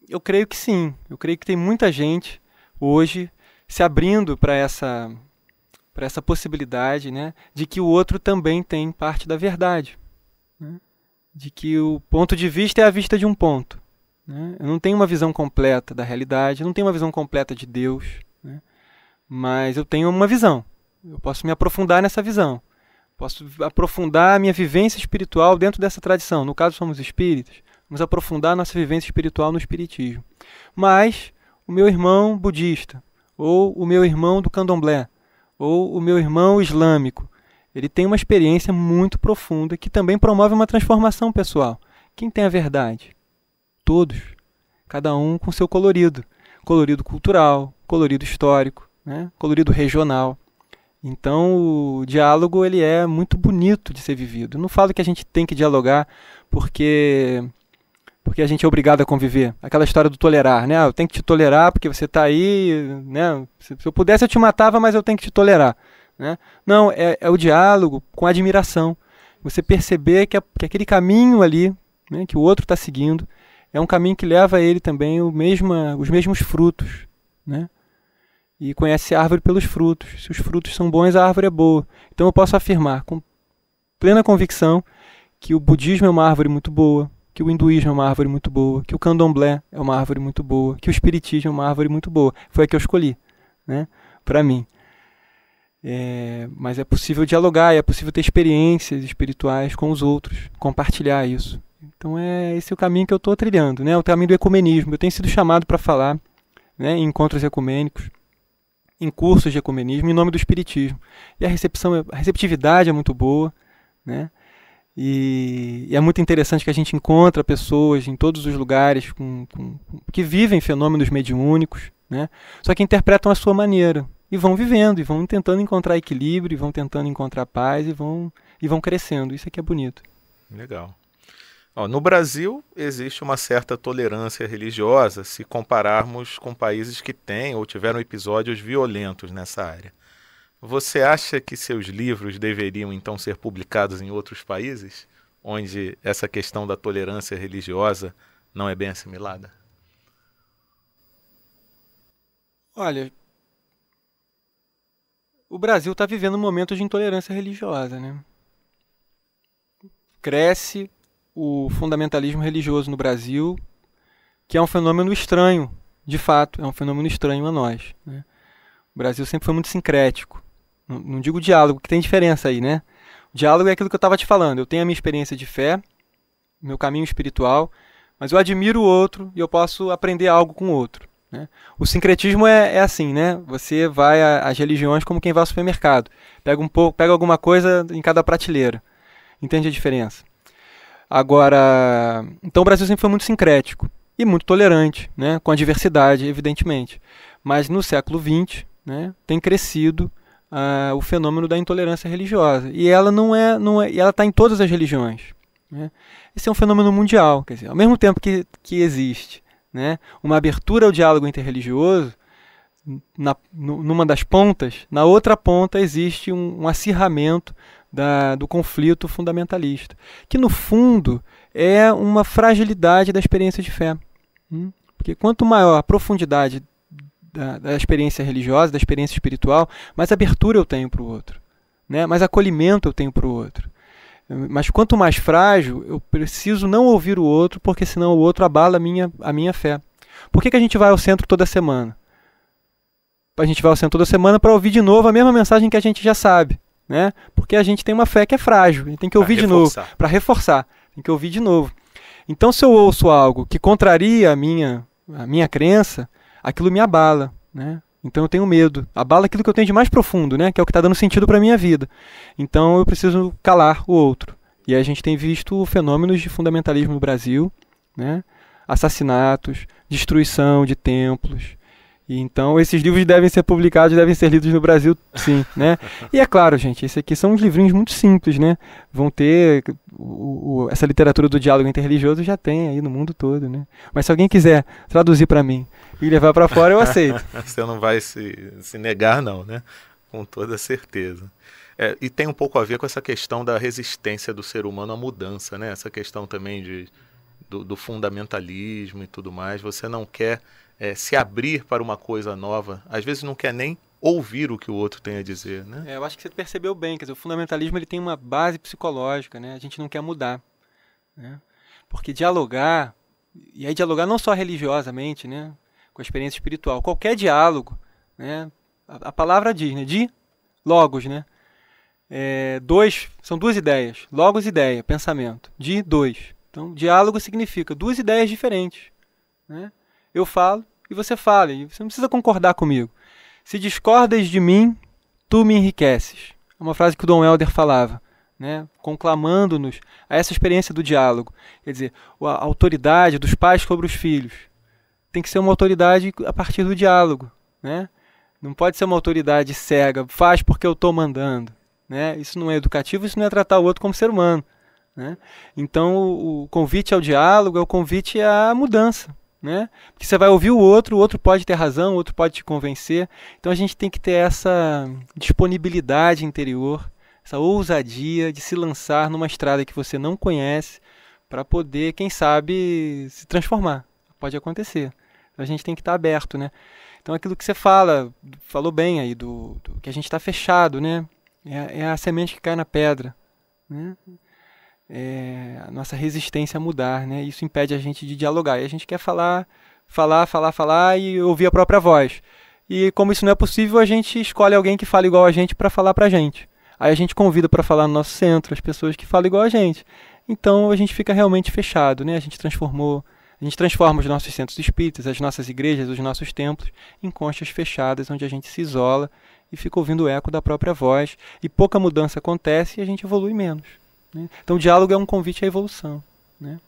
eu creio que sim. Eu creio que tem muita gente hoje se abrindo para essa possibilidade, né, de que o outro também tem parte da verdade, né? De que o ponto de vista é a vista de um ponto, né? Eu não tenho uma visão completa da realidade, eu não tenho uma visão completa de Deus, né? Mas eu tenho uma visão. Eu posso me aprofundar nessa visão. Posso aprofundar a minha vivência espiritual dentro dessa tradição. No caso, somos espíritas. Vamos aprofundar a nossa vivência espiritual no espiritismo. Mas o meu irmão budista, ou o meu irmão do candomblé, ou o meu irmão islâmico, ele tem uma experiência muito profunda que também promove uma transformação pessoal. Quem tem a verdade? Todos. Cada um com seu colorido. Colorido cultural, colorido histórico, né? Colorido regional. Então o diálogo ele é muito bonito de ser vivido. Eu não falo que a gente tem que dialogar porque a gente é obrigado a conviver. Aquela história do tolerar, né? Eu tenho que te tolerar porque você está aí, né? Se eu pudesse eu te matava, mas eu tenho que te tolerar, né? Não, é o diálogo com admiração. Você perceber que aquele caminho ali, né, que o outro está seguindo, é um caminho que leva a ele também os mesmos frutos, né? E conhece a árvore pelos frutos. Se os frutos são bons, a árvore é boa. Então eu posso afirmar com plena convicção que o budismo é uma árvore muito boa, que o hinduísmo é uma árvore muito boa, que o candomblé é uma árvore muito boa, que o espiritismo é uma árvore muito boa. Foi a que eu escolhi, né, para mim. Mas é possível dialogar, é possível ter experiências espirituais com os outros, compartilhar isso. Então esse é o caminho que eu estou trilhando, né, o caminho do ecumenismo. Eu tenho sido chamado para falar, né, em encontros ecumênicos, em cursos de ecumenismo, em nome do espiritismo. E a receptividade é muito boa, né? E é muito interessante que a gente encontra pessoas em todos os lugares que vivem fenômenos mediúnicos, né? Só que interpretam à sua maneira. E vão vivendo, e vão tentando encontrar equilíbrio, e vão tentando encontrar paz, e vão crescendo. Isso aqui é bonito. Legal. No Brasil, existe uma certa tolerância religiosa se compararmos com países que têm ou tiveram episódios violentos nessa área. Você acha que seus livros deveriam, então, ser publicados em outros países, onde essa questão da tolerância religiosa não é bem assimilada? Olha, o Brasil está vivendo um momento de intolerância religiosa, né? Cresce o fundamentalismo religioso no Brasil, que é um fenômeno estranho, de fato, é um fenômeno estranho a nós, né? O Brasil sempre foi muito sincrético. Não digo diálogo, que tem diferença aí, né? O diálogo é aquilo que eu estava te falando. Eu tenho a minha experiência de fé, meu caminho espiritual, mas eu admiro o outro e eu posso aprender algo com o outro, né? O sincretismo é assim, né? Você vai às religiões como quem vai ao supermercado. Pega alguma coisa em cada prateleira. Entende a diferença? Agora, então o Brasil sempre foi muito sincrético e muito tolerante, né? Com a diversidade, evidentemente. Mas no século XX, né, tem crescido o fenômeno da intolerância religiosa. E ela ela está em todas as religiões, né? Esse é um fenômeno mundial. Quer dizer, ao mesmo tempo que existe, né, uma abertura ao diálogo interreligioso, numa das pontas, na outra ponta existe um acirramento do conflito fundamentalista, que no fundo é uma fragilidade da experiência de fé. Porque quanto maior a profundidade da experiência religiosa, da experiência espiritual, mais abertura eu tenho para o outro, né? Mais acolhimento eu tenho para o outro. Mas quanto mais frágil, eu preciso não ouvir o outro, porque senão o outro abala a minha fé. Por que a gente vai ao centro toda semana? A gente vai ao centro toda semana para ouvir de novo a mesma mensagem que a gente já sabe, né? Porque a gente tem uma fé que é frágil, a gente tem que ouvir de novo, para reforçar. tem que ouvir de novo. Então, se eu ouço algo que contraria a minha crença, aquilo me abala, né? Então eu tenho medo. Abala aquilo que eu tenho de mais profundo, né? Que é o que está dando sentido para a minha vida. Então eu preciso calar o outro. E aí a gente tem visto fenômenos de fundamentalismo no Brasil, né? Assassinatos, destruição de templos. E então esses livros devem ser publicados, devem ser lidos no Brasil, sim, né? E é claro, gente, esses aqui são uns livrinhos muito simples, né? Vão ter essa literatura do diálogo interreligioso já tem aí no mundo todo, né? Mas se alguém quiser traduzir para mim e levar para fora, eu aceito. Você não vai se negar, não, né? Com toda certeza. E tem um pouco a ver com essa questão da resistência do ser humano à mudança, né? Essa questão também do fundamentalismo e tudo mais. Você não quer se abrir para uma coisa nova. Às vezes não quer nem ouvir o que o outro tem a dizer, né? Eu acho que você percebeu bem. Quer dizer, o fundamentalismo ele tem uma base psicológica, né? A gente não quer mudar, né? Porque dialogar, e aí dialogar não só religiosamente, né? Com a experiência espiritual. Qualquer diálogo, né? A palavra diz, né? Logos, né? São duas ideias. Logos, ideia, pensamento. Dois. Então, diálogo significa duas ideias diferentes, né? Eu falo e você fala. E você não precisa concordar comigo. Se discordas de mim, tu me enriqueces. É uma frase que o Dom Helder falava, né? Conclamando-nos a essa experiência do diálogo. Quer dizer, a autoridade dos pais sobre os filhos tem que ser uma autoridade a partir do diálogo, né? Não pode ser uma autoridade cega, faz porque eu estou mandando, né? Isso não é educativo, isso não é tratar o outro como ser humano, né? Então o convite ao diálogo é o convite à mudança, né? Porque você vai ouvir o outro pode ter razão, o outro pode te convencer. Então a gente tem que ter essa disponibilidade interior, essa ousadia de se lançar numa estrada que você não conhece para poder, quem sabe, se transformar. Pode acontecer. Então a gente tem que estar aberto, né? Então aquilo que você falou bem aí, do que a gente está fechado, né? É a semente que cai na pedra, né? A nossa resistência a mudar, né? Isso impede a gente de dialogar. E a gente quer falar e ouvir a própria voz. E como isso não é possível, a gente escolhe alguém que fala igual a gente para falar pra gente. Aí a gente convida para falar no nosso centro as pessoas que falam igual a gente. Então a gente fica realmente fechado, né? A gente transforma os nossos centros espíritas, as nossas igrejas, os nossos templos em conchas fechadas, onde a gente se isola e fica ouvindo o eco da própria voz. E pouca mudança acontece e a gente evolui menos, né? Então o diálogo é um convite à evolução, né?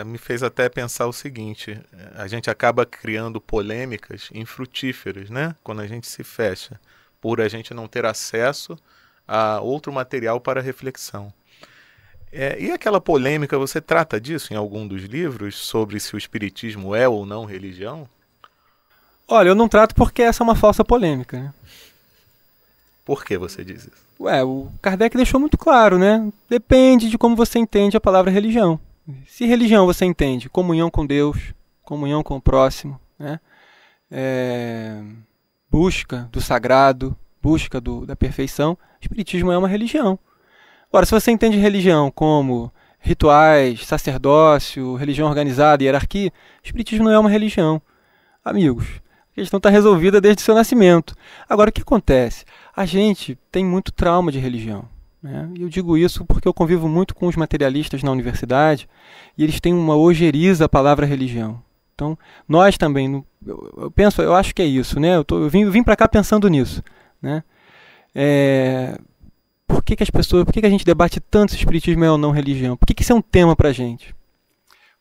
Me fez até pensar o seguinte: a gente acaba criando polêmicas infrutíferas, né? Quando a gente se fecha, por a gente não ter acesso a outro material para reflexão. E aquela polêmica, você trata disso em algum dos livros, sobre se o espiritismo é ou não religião? Olha, eu não trato porque essa é uma falsa polêmica, né? Por que você diz isso? O Kardec deixou muito claro, né? Depende de como você entende a palavra religião. Se religião você entende comunhão com Deus, comunhão com o próximo, né? Busca do sagrado, busca da perfeição, espiritismo é uma religião. Agora, se você entende religião como rituais, sacerdócio, religião organizada, hierarquia, espiritismo não é uma religião. Amigos, a questão está resolvida desde o seu nascimento. Agora, o que acontece? A gente tem muito trauma de religião, né? E eu digo isso porque eu convivo muito com os materialistas na universidade e eles têm uma ojeriza à palavra religião. Então, nós também, eu acho que é isso, né? Eu vim para cá pensando nisso, né? Por que a gente debate tanto se espiritismo é ou não religião? Por que isso é um tema para a gente?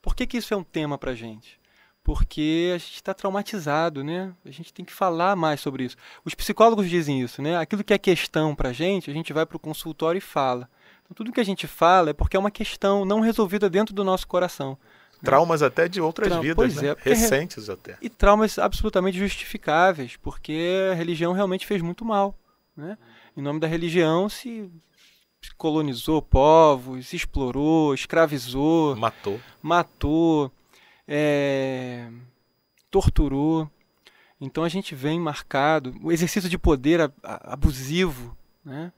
Por que isso é um tema para a gente? Porque a gente está traumatizado, né? A gente tem que falar mais sobre isso. Os psicólogos dizem isso, né? Aquilo que é questão para a gente vai para o consultório e fala. Então, tudo que a gente fala é porque é uma questão não resolvida dentro do nosso coração. Traumas até de outras vidas, né? Recentes até. E traumas absolutamente justificáveis, porque a religião realmente fez muito mal, né? Em nome da religião se colonizou povos, se explorou, escravizou, matou, torturou. Então a gente vem marcado, o exercício de poder abusivo, né?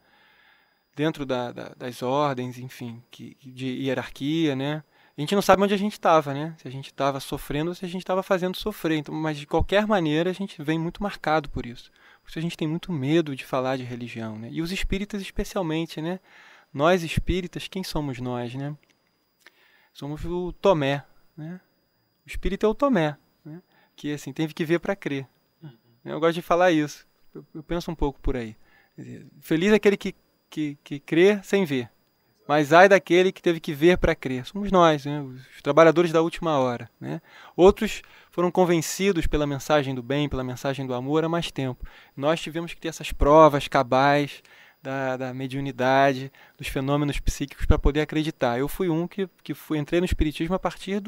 Dentro das ordens, enfim, de hierarquia, né? A gente não sabe onde a gente estava, né? Se a gente estava sofrendo ou se a gente estava fazendo sofrer. Então, mas de qualquer maneira a gente vem muito marcado por isso. Por isso a gente tem muito medo de falar de religião, né? E os espíritas especialmente, né? Nós espíritas, quem somos nós, né? Somos o Tomé, né? O espírito é o Tomé, né? Que assim, teve que ver para crer. Eu gosto de falar isso. Eu penso um pouco por aí. Feliz é aquele que crê sem ver. Mas ai daquele que teve que ver para crer. Somos nós, né? Os trabalhadores da última hora, né? Outros foram convencidos pela mensagem do bem, pela mensagem do amor há mais tempo. Nós tivemos que ter essas provas cabais da mediunidade, dos fenômenos psíquicos para poder acreditar. Eu fui um que entrei no espiritismo a partir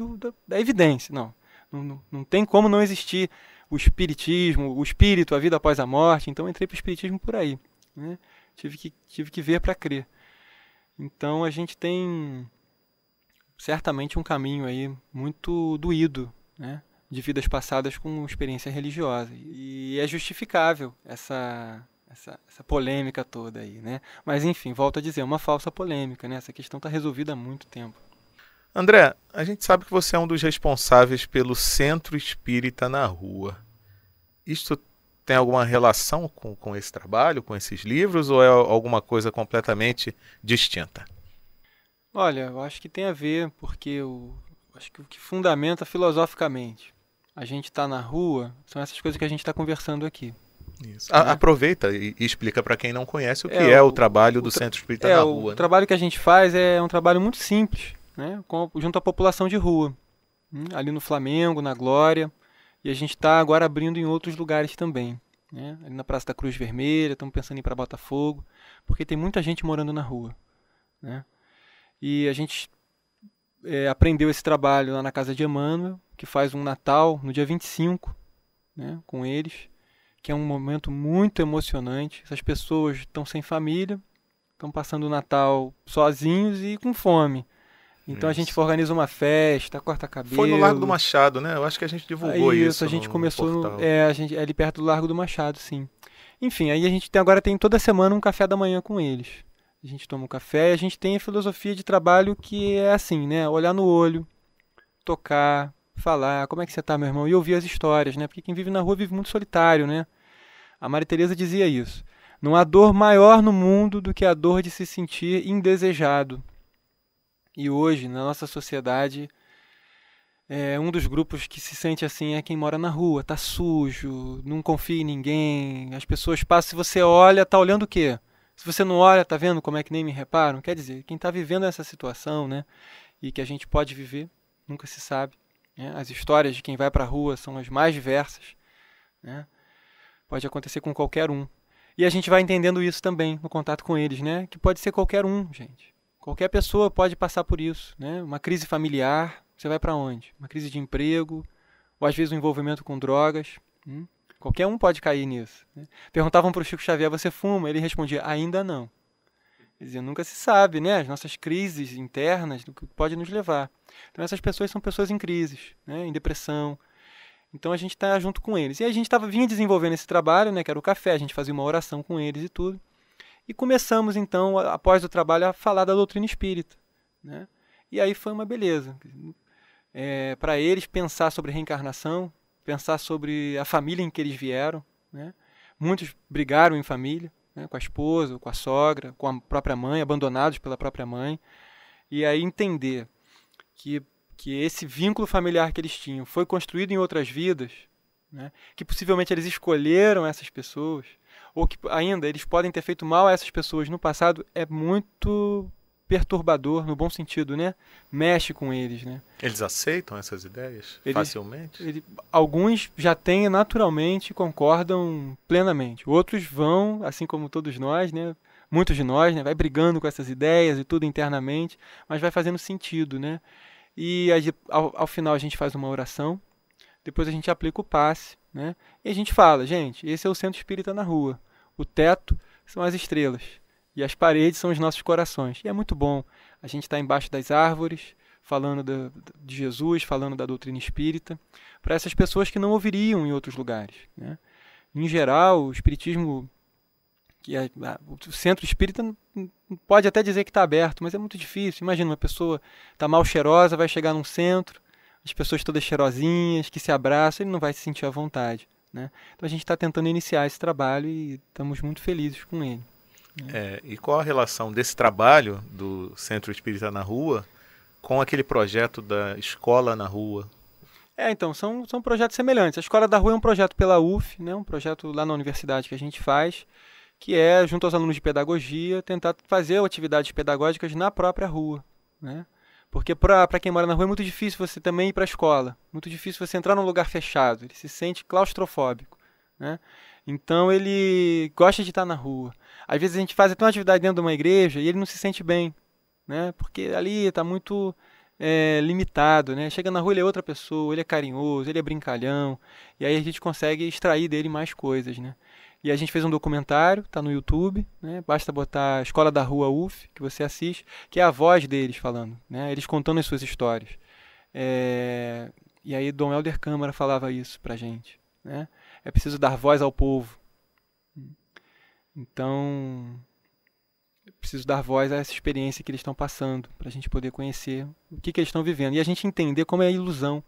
da evidência. Não tem como não existir o espiritismo, o espírito, a vida após a morte. Então entrei para o espiritismo por aí, né? Tive que ver para crer. Então a gente tem certamente um caminho aí muito doído, né, de vidas passadas com experiência religiosa. E é justificável essa polêmica toda aí, né? Mas enfim, volto a dizer, é uma falsa polêmica, né? Essa questão está resolvida há muito tempo. André, a gente sabe que você é um dos responsáveis pelo Centro Espírita na Rua. Isto tem alguma relação com esse trabalho, com esses livros, ou é alguma coisa completamente distinta? Olha, eu acho que tem a ver, porque acho que o que fundamenta filosoficamente a gente está na rua são essas coisas que a gente está conversando aqui. Isso. Aproveita e explica para quem não conhece o que é o trabalho do Centro Espírita na Rua. O trabalho que a gente faz é um trabalho muito simples, né, junto à população de rua, ali no Flamengo, na Glória. E a gente está agora abrindo em outros lugares também, né? Ali na Praça da Cruz Vermelha, estamos pensando em ir para Botafogo, porque tem muita gente morando na rua, né? E a gente aprendeu esse trabalho lá na casa de Emmanuel, que faz um Natal no dia 25, né, com eles, que é um momento muito emocionante. Essas pessoas estão sem família, estão passando o Natal sozinhos e com fome. Então a gente organiza uma festa, corta cabelo. Foi no Largo do Machado, né? Eu acho que a gente divulgou isso. Isso, a gente começou ali perto do Largo do Machado, sim. Enfim, aí a gente agora tem toda semana um café da manhã com eles. A gente toma um café e a gente tem a filosofia de trabalho que é assim, né? Olhar no olho, tocar, falar, como é que você tá, meu irmão? E ouvir as histórias, né? Porque quem vive na rua vive muito solitário, né? A Maria Teresa dizia isso. Não há dor maior no mundo do que a dor de se sentir indesejado. E hoje, na nossa sociedade, um dos grupos que se sente assim é quem mora na rua, tá sujo, não confia em ninguém, as pessoas passam, se você olha, tá olhando o quê? Se você não olha, tá vendo como é que nem me reparam? Quer dizer, quem está vivendo essa situação, né, e que a gente pode viver, nunca se sabe, né? As histórias de quem vai para a rua são as mais diversas, né? Pode acontecer com qualquer um. E a gente vai entendendo isso também no contato com eles, né? Que pode ser qualquer um, gente. Qualquer pessoa pode passar por isso, né? Uma crise familiar, você vai para onde? Uma crise de emprego, ou às vezes um envolvimento com drogas. Qualquer um pode cair nisso, né? Perguntavam para o Chico Xavier, você fuma? Ele respondia, ainda não. Quer dizer, nunca se sabe, né? As nossas crises internas, do que pode nos levar. Então essas pessoas são pessoas em crises, né? Em depressão. Então a gente está junto com eles. E a gente vinha desenvolvendo esse trabalho, né? Que era o café, a gente fazia uma oração com eles e tudo. E começamos, então, após o trabalho, a falar da doutrina espírita, né? E aí foi uma beleza. Para eles, pensar sobre reencarnação, pensar sobre a família em que eles vieram, né? Muitos brigaram em família, né? Com a esposa, com a sogra, com a própria mãe, abandonados pela própria mãe. E aí entender que esse vínculo familiar que eles tinham foi construído em outras vidas, né? Que possivelmente eles escolheram essas pessoas, ou que ainda eles podem ter feito mal a essas pessoas no passado, é muito perturbador, no bom sentido, né? Mexe com eles, né? Eles aceitam essas ideias facilmente? Alguns já têm naturalmente, concordam plenamente. Outros vão, assim como todos nós, né? Muitos de nós, né? Vai brigando com essas ideias e tudo internamente, mas vai fazendo sentido, né? E ao final a gente faz uma oração, depois a gente aplica o passe, né? E a gente fala, gente, esse é o Centro Espírita na Rua. O teto são as estrelas e as paredes são os nossos corações. E é muito bom. A gente está embaixo das árvores, falando de Jesus, falando da doutrina espírita, para essas pessoas que não ouviriam em outros lugares, né? Em geral, o espiritismo, o Centro Espírita pode até dizer que está aberto, mas é muito difícil. Imagina, uma pessoa está mal cheirosa, vai chegar num centro, as pessoas todas cheirosinhas, que se abraçam, ele não vai se sentir à vontade, né? Então a gente está tentando iniciar esse trabalho e estamos muito felizes com ele, né? E qual a relação desse trabalho do Centro Espírita na Rua com aquele projeto da escola na rua? Então, são projetos semelhantes. A Escola da Rua é um projeto pela UF, né, um projeto lá na universidade que a gente faz, que é, junto aos alunos de pedagogia, tentar fazer atividades pedagógicas na própria rua, né? Porque para quem mora na rua é muito difícil você também ir para a escola, muito difícil você entrar num lugar fechado, ele se sente claustrofóbico, né? Então ele gosta de estar na rua. Às vezes a gente faz até uma atividade dentro de uma igreja e ele não se sente bem, né? Porque ali está muito limitado, né? Chega na rua, ele é outra pessoa, ele é carinhoso, ele é brincalhão, e aí a gente consegue extrair dele mais coisas, né? E a gente fez um documentário, está no YouTube, né? Basta botar Escola da Rua UF, que você assiste, que é a voz deles falando, né? Eles contando as suas histórias. E aí Dom Helder Câmara falava isso pra gente, né? É preciso dar voz ao povo. Então, é preciso dar voz a essa experiência que eles estão passando, para a gente poder conhecer o que eles estão vivendo. E a gente entender como é ilusão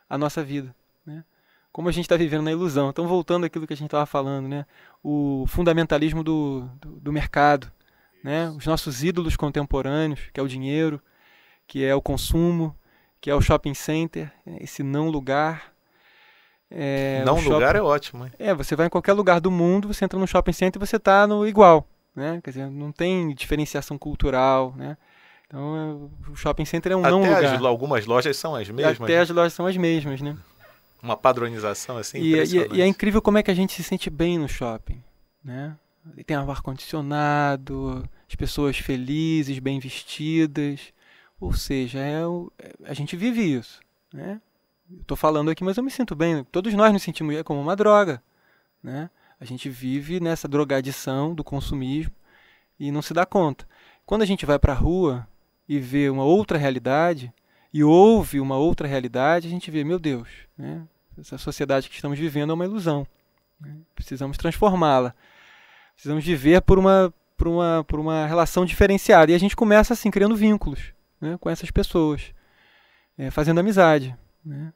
a nossa vida, né? Como a gente está vivendo na ilusão. Então, voltando àquilo que a gente estava falando, né? O fundamentalismo do mercado, né? Os nossos ídolos contemporâneos, que é o dinheiro, que é o consumo, que é o shopping center, esse não lugar. Não lugar é ótimo, hein? Você vai em qualquer lugar do mundo, você entra no shopping center e você está no igual, né? Quer dizer, não tem diferenciação cultural, né? Então, o shopping center é um não lugar. Até algumas lojas são as mesmas. Até as lojas são as mesmas, né? Uma padronização assim impressionante. E é incrível como é que a gente se sente bem no shopping, né? Tem ar-condicionado, as pessoas felizes, bem vestidas. Ou seja, a gente vive isso, né? Estou falando aqui, mas eu me sinto bem. Todos nós nos sentimos como uma droga, né? A gente vive nessa drogadição do consumismo e não se dá conta. Quando a gente vai para a rua e vê uma outra realidade e ouve uma outra realidade, a gente vê, meu Deus, né? Essa sociedade que estamos vivendo é uma ilusão, né? Precisamos transformá-la. Precisamos viver por uma relação diferenciada. E a gente começa assim, criando vínculos, né, com essas pessoas, fazendo amizade, né?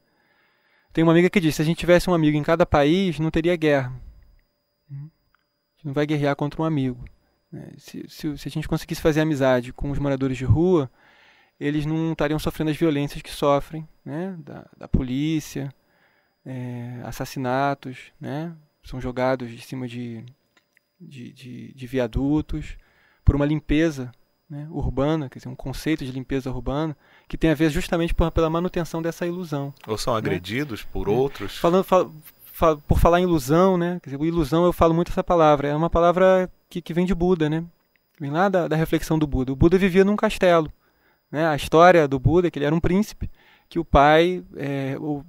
Tem uma amiga que diz, se a gente tivesse um amigo em cada país, não teria guerra. A gente não vai guerrear contra um amigo. Se a gente conseguisse fazer amizade com os moradores de rua, eles não estariam sofrendo as violências que sofrem, né? Da polícia, assassinatos, né? São jogados de cima de viadutos, por uma limpeza, né, urbana, quer dizer, um conceito de limpeza urbana, que tem a ver justamente pela manutenção dessa ilusão. Ou são agredidos, né, por outros. Por falar em ilusão, né, quer dizer, ilusão, eu falo muito essa palavra, é uma palavra que vem de Buda, né? Vem lá da reflexão do Buda. O Buda vivia num castelo, né? A história do Buda é que ele era um príncipe, que o pai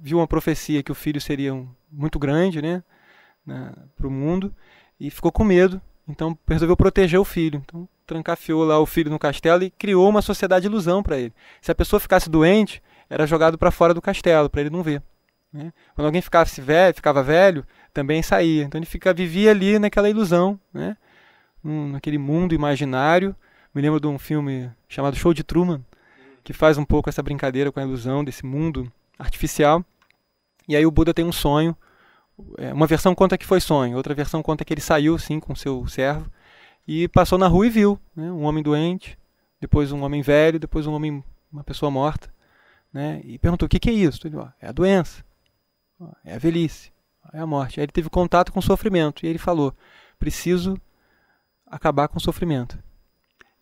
viu uma profecia que o filho seria muito grande, né, para o mundo, e ficou com medo, então resolveu proteger o filho. Então trancafiou lá o filho no castelo e criou uma sociedade de ilusão para ele. Se a pessoa ficasse doente, era jogado para fora do castelo, para ele não ver, né? Quando alguém ficava velho, também saía. Então ele vivia ali naquela ilusão, né? Naquele mundo imaginário. Me lembro de um filme chamado Show de Truman, que faz um pouco essa brincadeira com a ilusão desse mundo artificial. E aí o Buda tem um sonho. Uma versão conta que foi sonho, outra versão conta que ele saiu sim com seu servo e passou na rua e viu, né, um homem doente, depois um homem velho, depois uma pessoa morta, né, e perguntou, o que é isso? Ele, é a doença, é a velhice, é a morte. Aí ele teve contato com o sofrimento e ele falou, preciso acabar com o sofrimento.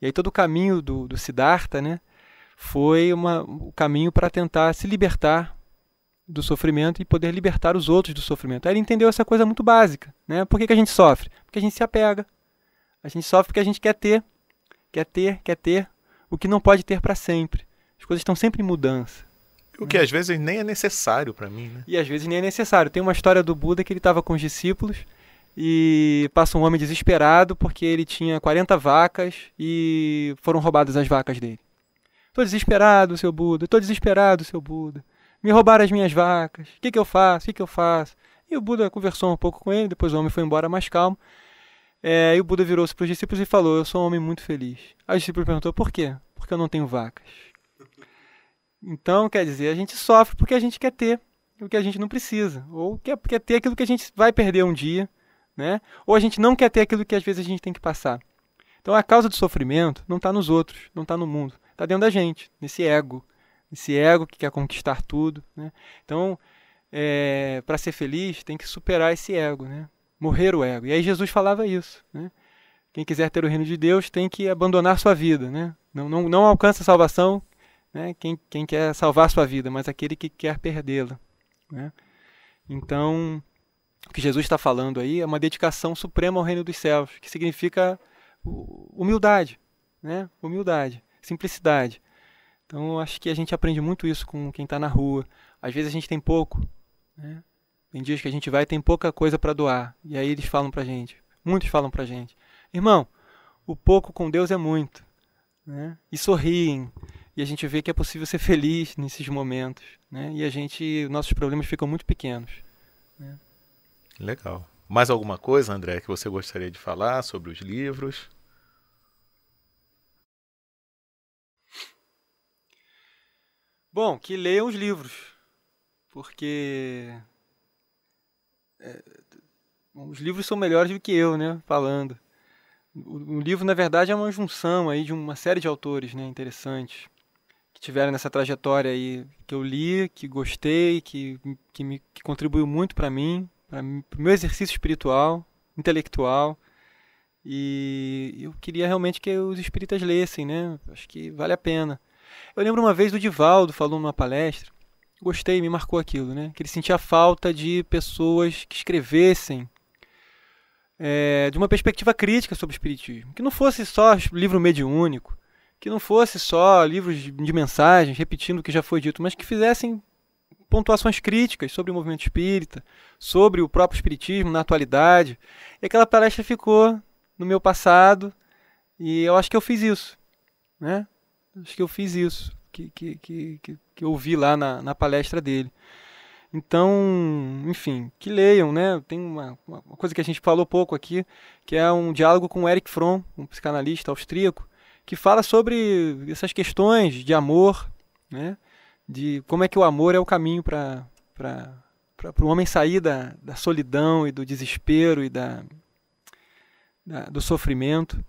E aí todo o caminho do Siddhartha, né, foi o caminho para tentar se libertar do sofrimento e poder libertar os outros do sofrimento. Aí ele entendeu essa coisa muito básica, né? Por que a gente sofre? Porque a gente se apega. A gente sofre porque a gente quer ter o que não pode ter para sempre. As coisas estão sempre em mudança. O que às vezes nem é necessário para mim, né? E às vezes nem é necessário. Tem uma história do Buda que ele estava com os discípulos e passa um homem desesperado porque ele tinha 40 vacas e foram roubadas as vacas dele. Estou desesperado, seu Buda. Estou desesperado, seu Buda. Me roubaram as minhas vacas, o que eu faço, o que eu faço? E o Buda conversou um pouco com ele, depois o homem foi embora mais calmo. E o Buda virou-se para os discípulos e falou, eu sou um homem muito feliz. Aí o discípulo perguntou, por quê? Porque eu não tenho vacas. Então, quer dizer, a gente sofre porque a gente quer ter o que a gente não precisa, ou quer ter aquilo que a gente vai perder um dia, né? Ou a gente não quer ter aquilo que às vezes a gente tem que passar. Então a causa do sofrimento não está nos outros, não está no mundo, está dentro da gente, nesse ego, esse ego que quer conquistar tudo, né? Então, para ser feliz, tem que superar esse ego, né? Morrer o ego. E aí Jesus falava isso, né? Quem quiser ter o reino de Deus tem que abandonar sua vida, né? Não alcança a salvação, né? Quem quer salvar sua vida, mas aquele que quer perdê-la, né? Então, o que Jesus está falando aí é uma dedicação suprema ao reino dos céus, que significa humildade, né? Humildade, simplicidade. Então, eu acho que a gente aprende muito isso com quem está na rua. Às vezes a gente tem pouco, né? Tem dias que a gente vai e tem pouca coisa para doar. E aí eles falam pra gente, muitos falam pra gente: irmão, o pouco com Deus é muito, né? E sorriem. E a gente vê que é possível ser feliz nesses momentos, né? E nossos problemas ficam muito pequenos, né? Legal. Mais alguma coisa, André, que você gostaria de falar sobre os livros? Bom, que leiam os livros, porque os livros são melhores do que eu, né, falando. O livro, na verdade, é uma junção aí de uma série de autores, né, interessantes, que tiveram nessa trajetória aí, que eu li, que gostei, que contribuiu muito para mim, para o meu exercício espiritual, intelectual. E eu queria realmente que os espíritas lessem, né? Acho que vale a pena. Eu lembro uma vez do Divaldo falando numa palestra, gostei, me marcou aquilo, né? Que ele sentia falta de pessoas que escrevessem de uma perspectiva crítica sobre o espiritismo, que não fosse só livro mediúnico, que não fosse só livros de mensagens repetindo o que já foi dito, mas que fizessem pontuações críticas sobre o movimento espírita, sobre o próprio espiritismo na atualidade. E aquela palestra ficou no meu passado e eu acho que eu fiz isso, né? Acho que eu fiz isso, que eu ouvi lá na palestra dele. Então, enfim, que leiam, né? Tem uma coisa que a gente falou pouco aqui, que é um diálogo com o Erich Fromm, um psicanalista austríaco, que fala sobre essas questões de amor, né? De como é que o amor é o caminho para o homem sair da solidão e do desespero e do sofrimento,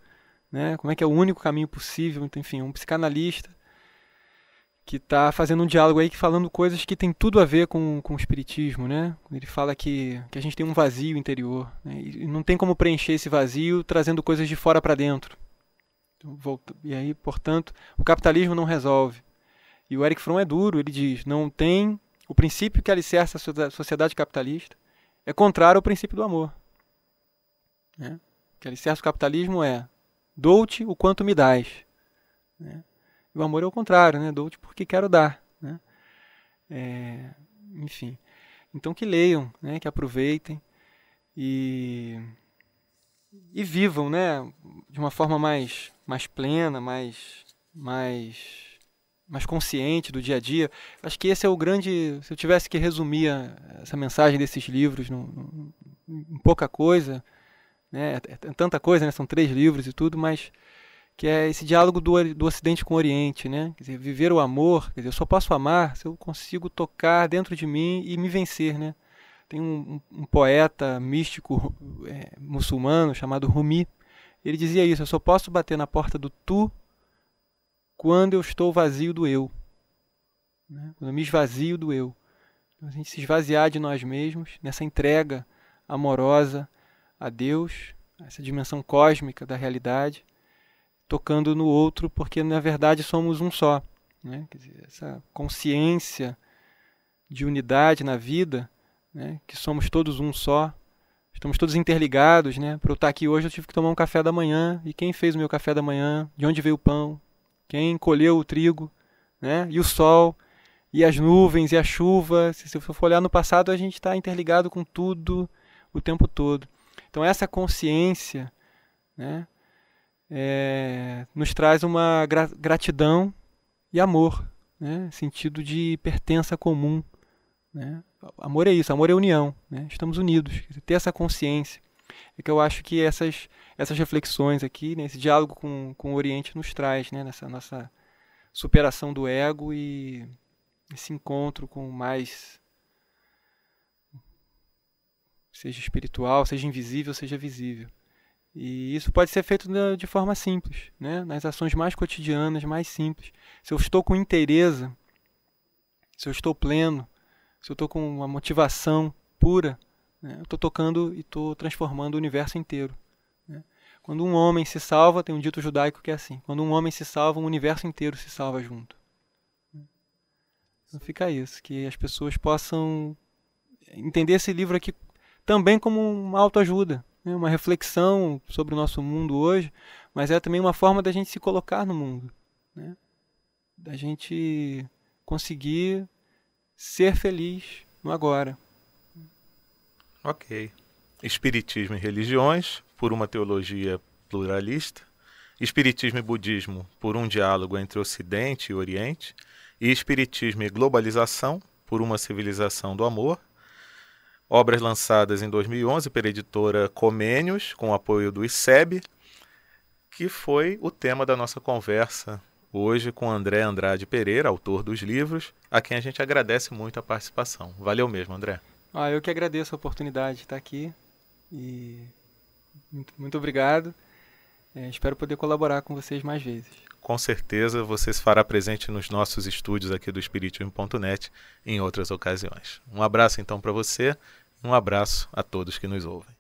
né? Como é que é o único caminho possível. Então, enfim, um psicanalista que está fazendo um diálogo aí, falando coisas que tem tudo a ver com o espiritismo, né? Ele fala que a gente tem um vazio interior, né? E não tem como preencher esse vazio trazendo coisas de fora para dentro. Então, e aí, portanto, o capitalismo não resolve. E o Erich Fromm é duro, ele diz, não tem o princípio que alicerça a sociedade capitalista é contrário ao princípio do amor, né? O que alicerça o capitalismo é dou-te o quanto me dás, né? E o amor é o contrário, né? Dou-te porque quero dar, né? Enfim, então que leiam, né? Que aproveitem e vivam, né? De uma forma mais plena, mais consciente do dia a dia. Acho que esse é o grande... Se eu tivesse que resumir essa mensagem desses livros em pouca coisa, né? É tanta coisa, né? São 3 livros e tudo, mas que é esse diálogo do Ocidente com o Oriente, né? Quer dizer, viver o amor, quer dizer, eu só posso amar se eu consigo tocar dentro de mim e me vencer, né? Tem um poeta místico muçulmano chamado Rumi. Ele dizia isso: eu só posso bater na porta do tu quando eu estou vazio do eu, né? Quando eu me esvazio do eu. Então, a gente se esvaziar de nós mesmos nessa entrega amorosa a Deus, essa dimensão cósmica da realidade, tocando no outro, porque na verdade somos um só, né? Quer dizer, essa consciência de unidade na vida, né? Que somos todos um só, estamos todos interligados, né? Para eu estar aqui hoje eu tive que tomar um café da manhã, e quem fez o meu café da manhã? De onde veio o pão? Quem colheu o trigo, né? E o sol, e as nuvens, e a chuva. Se eu for olhar no passado, a gente está interligado com tudo o tempo todo. Então essa consciência, né? Nos traz uma gratidão e amor, né? Sentido de pertença comum, né? Amor é isso, amor é união, né? Estamos unidos. Ter essa consciência é que eu acho que essas reflexões aqui, né? Esse diálogo com o Oriente nos traz, né? Nessa nossa superação do ego e esse encontro com mais, seja espiritual, seja invisível, seja visível. E isso pode ser feito de forma simples, né? Nas ações mais cotidianas, mais simples. Se eu estou com inteireza, se eu estou pleno, se eu estou com uma motivação pura, né, eu estou tocando e estou transformando o universo inteiro. Né? Quando um homem se salva, tem um dito judaico que é assim, quando um homem se salva, o universo inteiro se salva junto. Então fica isso, que as pessoas possam entender esse livro aqui também como uma autoajuda, né? Uma reflexão sobre o nosso mundo hoje, mas é também uma forma da gente se colocar no mundo, né? Da gente conseguir ser feliz no agora. Ok. Espiritismo e religiões, por uma teologia pluralista. Espiritismo e budismo, por um diálogo entre Ocidente e Oriente. E Espiritismo e globalização, por uma civilização do amor. Obras lançadas em 2011 pela editora Comênios, com o apoio do ICEB, que foi o tema da nossa conversa hoje com André Andrade Pereira, autor dos livros, a quem a gente agradece muito a participação. Valeu mesmo, André. Eu que agradeço a oportunidade de estar aqui e muito obrigado. Espero poder colaborar com vocês mais vezes. Com certeza você se fará presente nos nossos estúdios aqui do Espiritismo.net em outras ocasiões. Um abraço então para você e um abraço a todos que nos ouvem.